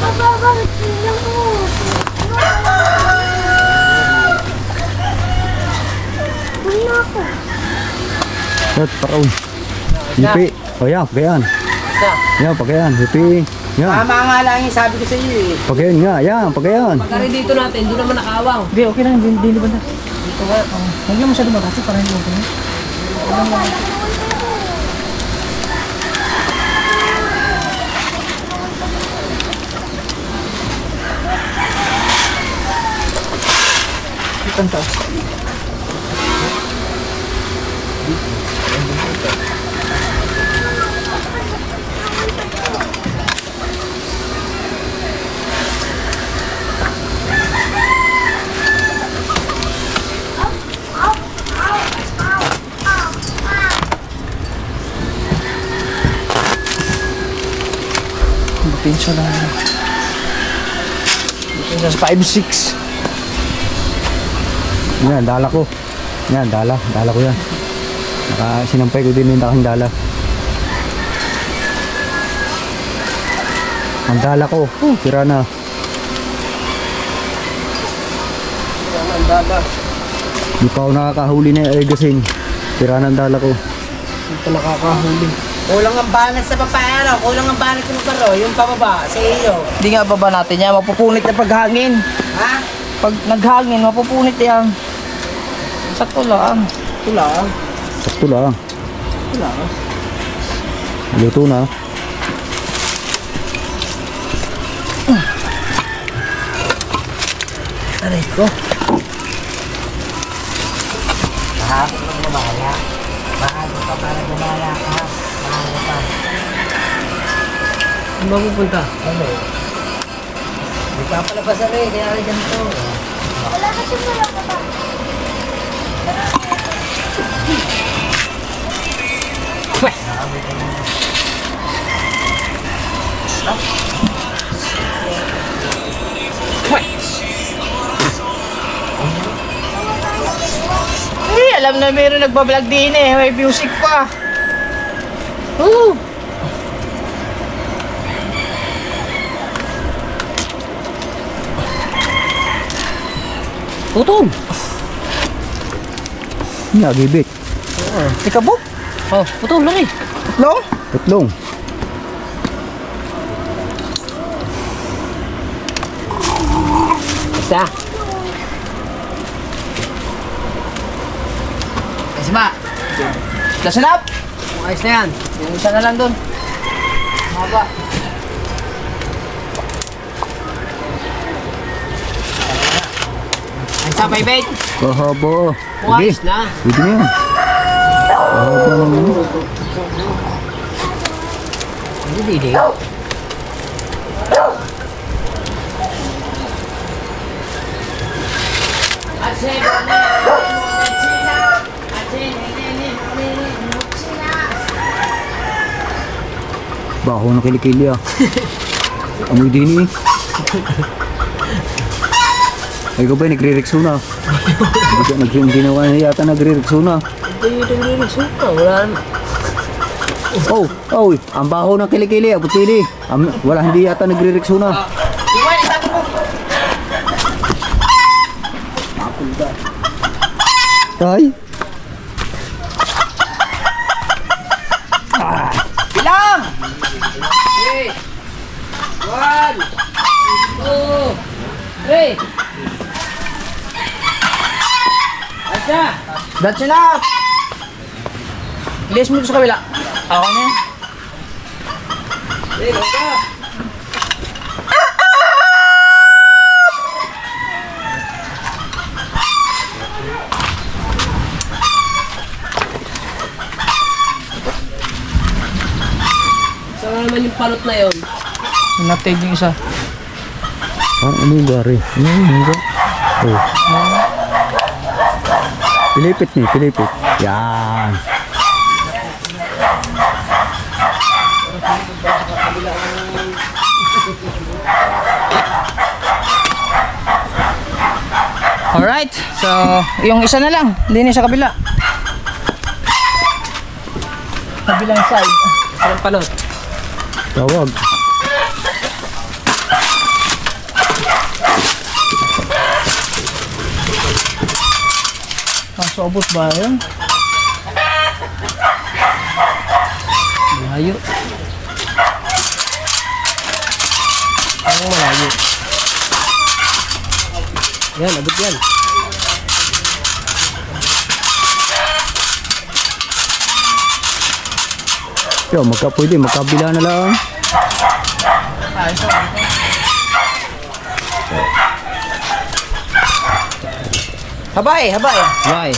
Papa, bakit tingnan mo? Wala ako. At paraw. Hipi. O yan, pagayan. Yan, pagayan. Hipi. Yan. Tama nga lang yung sabi ko sa iyo eh. Pagayan nga. Yan, pagayan. Pagkari dito natin, hindi naman nakawang. Hindi, okay lang. Hindi ba na? Dito nga. Huwag lang masyado makasi para hindi okay. Pinsyo lang. Pinsyo sa 5-6. Yan, dala ko. Yan, dala. Dala ko yan. Sinampay ko din yung aking dala. Ang dala ko. Sira na. Ang dada. Di pa ako nakakahuli na yung gasing. Sira na ang dala ko. Hindi pa nakakahuli. Kulang ang balance sa papayaro. Kulang ang balance ng karo. Yung pababa sa iyo. Hindi nga baba natin yan. Mapupunit na paghangin. Ha? Pag naghangin, mapupunit yan. Sakto lang. Sakto lang. Luto na. Aray ko. Kahapon lang gumala. Bago pa para gumala ka. Bago pa. Saan ba pupunta? Ano? Di pa pala ba sabi? Kaya rin ganito. Wala kasi wala ka pa. Alam na meron nagbablog din eh. May music pa. Woo! Tutong! Nagibit. Tikabok. Oh, putol, laki. Long? Tatlong. Isa. Kasi ba? Listen up. Ayos na yan. Yung isa na lang dun. Maba. Ang sabay, bait. Kahaba. Ayos na. Pwede na yan. Kahaba naman. Hindi, hindi. Baho na kilikili ah. Amoy din eh. Ay ko ba nagre-rexona? Hindi na yata nagre-rexona. Hindi, wala naman. Oh, ang baho ng kilikili, abutili. Wala, hindi yata nagre-rexona. Ay, Bilang! 1, 2, 3. Asa? That's enough! Ilis mo sa kabila. Ako na yan. Hey, basta. Saan naman yung palot na yun? Naptade yung isa. ano yung gari? Ano yung gari? Oh. Pilipit ni, pilipit. Yan. Alright, so yung isa na lang, din sa kabila. Kabilang side. Saan palot? Tawag. Kaso abot ba yun? Malayo. Ang malayo. Yan, abot yan. Yo, pwede, magkabila na lang. Habay, habay. Why?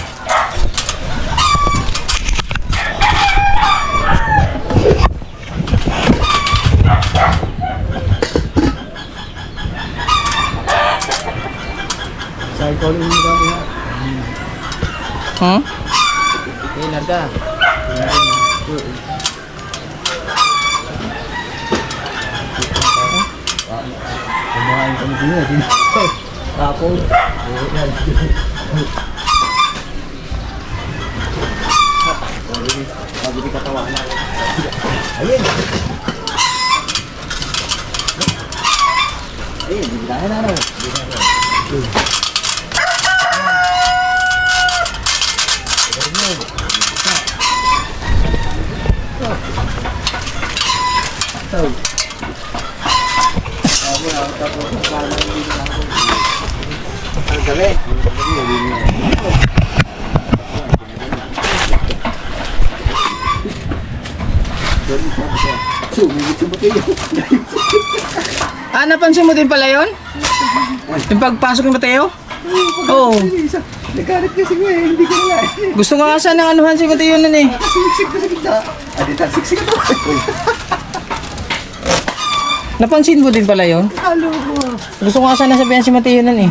Hmm? Eh, larga. Tapos, Ah, napansin mo din pala yun? Yung pagpasok ni Mateo? Oo. Nagalit kasi ko eh, hindi ko nila eh. Gusto nga sana ng anuhan si Mateo nun eh. Siksik ko sa gitna. Di ta, siksik ko. Napansin mo din pala yun? Halo mo. Gusto ko nga sana sabihan si Mateo nun eh.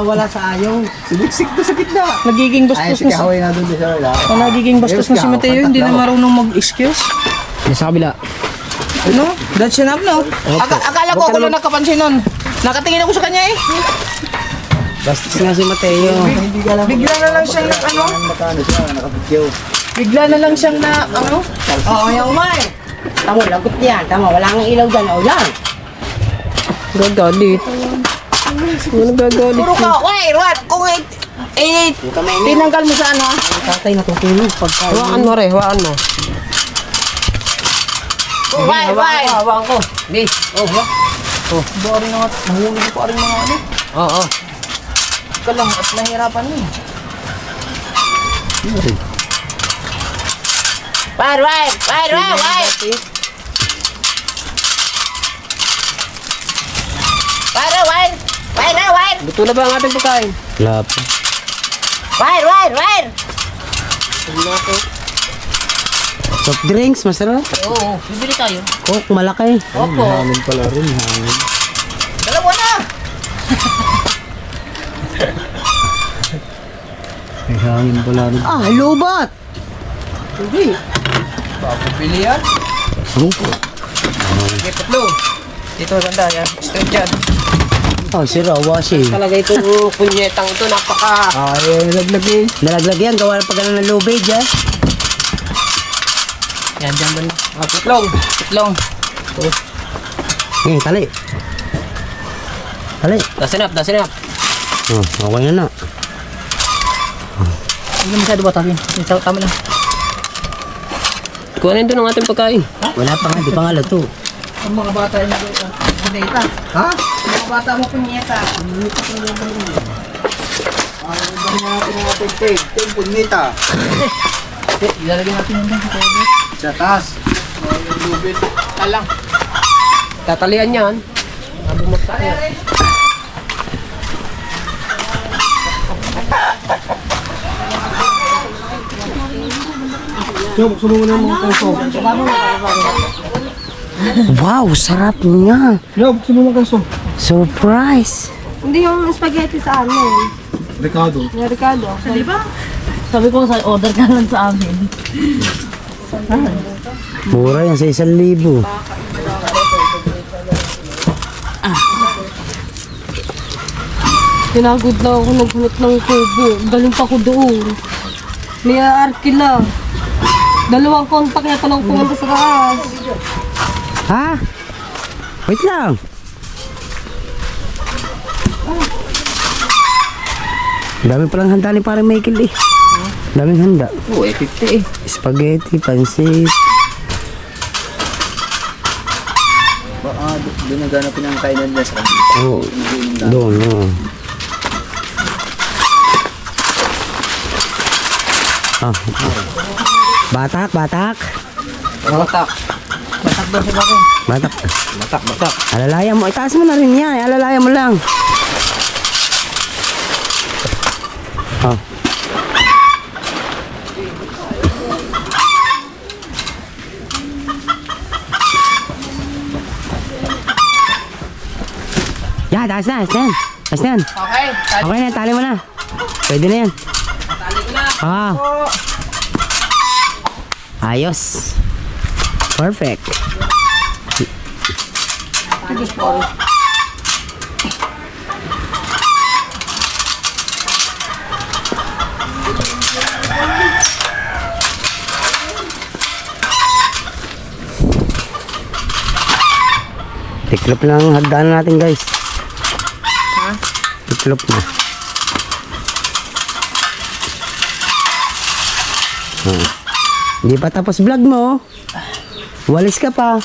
Wala sa ayaw. Siniksik ko sa gitna. Nagiging Ay, bastos si na si... Kahoy na doon sa wala. Nagiging bastos na si Mateo, hindi na marunong mag-excuse. Sa kabila. Ano? That's enough, no? Akala ko ako lang nakapansin nun. Nakatingin ako sa kanya eh. Bastos nga si Mateo. Hindi ka lang. Bigla na lang siyang ano? Nakano siya, nakapagyaw. Bigla na lang siyang na ano? Oo, ayaw mo eh. Tamo, lagot yan. Tamo, wala nang ilaw dyan. O yan. Gagalit. Ano gagalit? Puro ka, wait, what? Kung tinanggal mo sa ano? Tatay natutulog pagka... Hawaan mo re, hawaan mo. Wait. Hawaan ko. Di. Boring na nga, nahulog ko rin mga ano. Oo. Ka lang at nahirapan mo. Luto na ba ang ating pagkain? Wala pa. Soft drinks, masarap. Oo, bibili tayo. Coke, malaki. Opo. Hangin pala rin, hangin. Dalawa na! May hangin pala rin. Ah, lubat! Hindi. Bili yan? Sige, tatlo. Dito, ganda yan. Straight dyan. Oh, si Rawashi. Talaga itong punyetang ito, napaka... Ay, laglag eh. Nalaglag yan, gawa pa ganun ng lubid, ya. Yan, dyan ba? Putlong. Putlong. Tali. Tali. Dasin up. Oh, okay na na. Hindi masyado ba tabi? Tama lang. Kuhanin doon ang ating pagkain. Wala pa nga, di pa nga luto. Ang mga bata yung punyeta. Ha? Mga bata mo punyeta. Ano natin ang ating peg? Yung punita. Ilalagay natin yung doon. Sa taas. Talang. Tatalian yan. Wow, sarap niya. Yo, buksan mo mga kaso. Surprise. Hindi yung spaghetti sa amin. Ricardo. Yung Ricardo. Sabi ko sa order ka lang sa amin. Mura yan sa 1,000. Pinagod na ako naghanap ng kubo. Galing pa ko doon. May arkila. 2 kontak niya pa lang pumunta sa taas. Ha? Wait lang. Dami palang handa ni parang Michael eh. Daming handa. Oo, 50 eh. Spaghetti, pansit. Baka doon naganapin ang kainan niya sa Oh, doon, oh. Ah. Batak. Batak. Batak daw si Bako. Batak. Batak. Alalayan mo. Itaas mo na rin yan. Alalayan mo lang. Ah. Ya, taas na. Taas na yan. Okay. Okay na, tali mo na. Pwede na yan. Tali ko na. Ah. Ayos. Perfect. Tiklop lang ang hagdan natin, guys. Ha? Tiklop na. Hindi pa tapos vlog mo. Walis ka pa.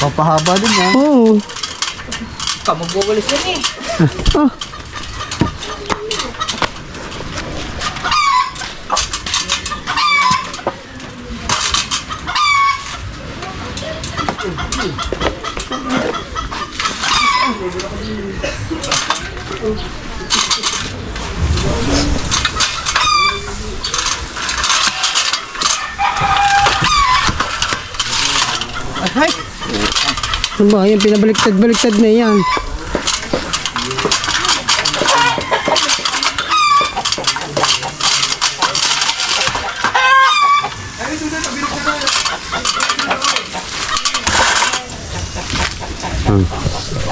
Papahaba din yan. Oo. Magbubulis yan eh. Oh. Ano ba? Yan, pinabaliktad-baliktad na yan.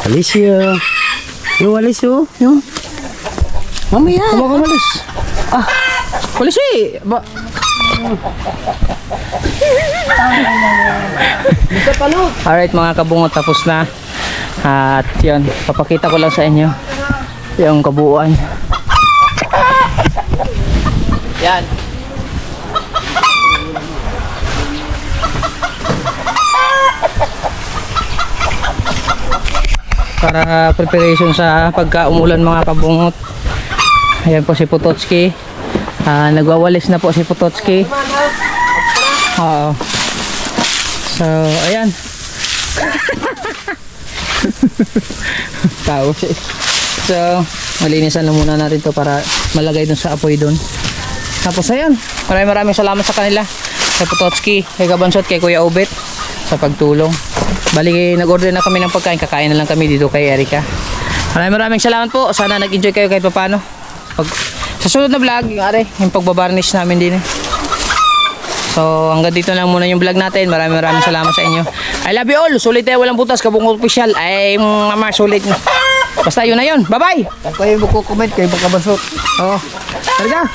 Alis yun. Yung alis yun. Yung. Mamaya. Baka malis. Walis eh. Alright mga kabungot, tapos na. At yun, papakita ko lang sa inyo yung kabuuan. Yan. Para preparation sa pagka-umulan mga kabungot. Ayan po si Potocki. Nagwawalis na po si Potocki. Oo. So, ayan. Tao siya. So, malinisan na muna natin to para malagay dun sa apoy dun. Tapos ayan, maraming salamat sa kanila. Kay Potocki, kay Kabansot, kay Kuya Obet sa pagtulong. Bali, nag-order na kami ng pagkain. Kakain na lang kami dito kay Erica. Maraming salamat po. Sana nag-enjoy kayo kahit papano. Sa sunod na vlog, yung pagbabarnish namin din. So, hanggang dito lang muna yung vlog natin. Maraming salamat sa inyo. I love you all. Sulit tayo, walang butas. Kabungot official. Ay, mama, sulit na. Basta yun na yun. Bye-bye. Kung kayo magko-comment, kayo magkabansot. Oo. Talaga.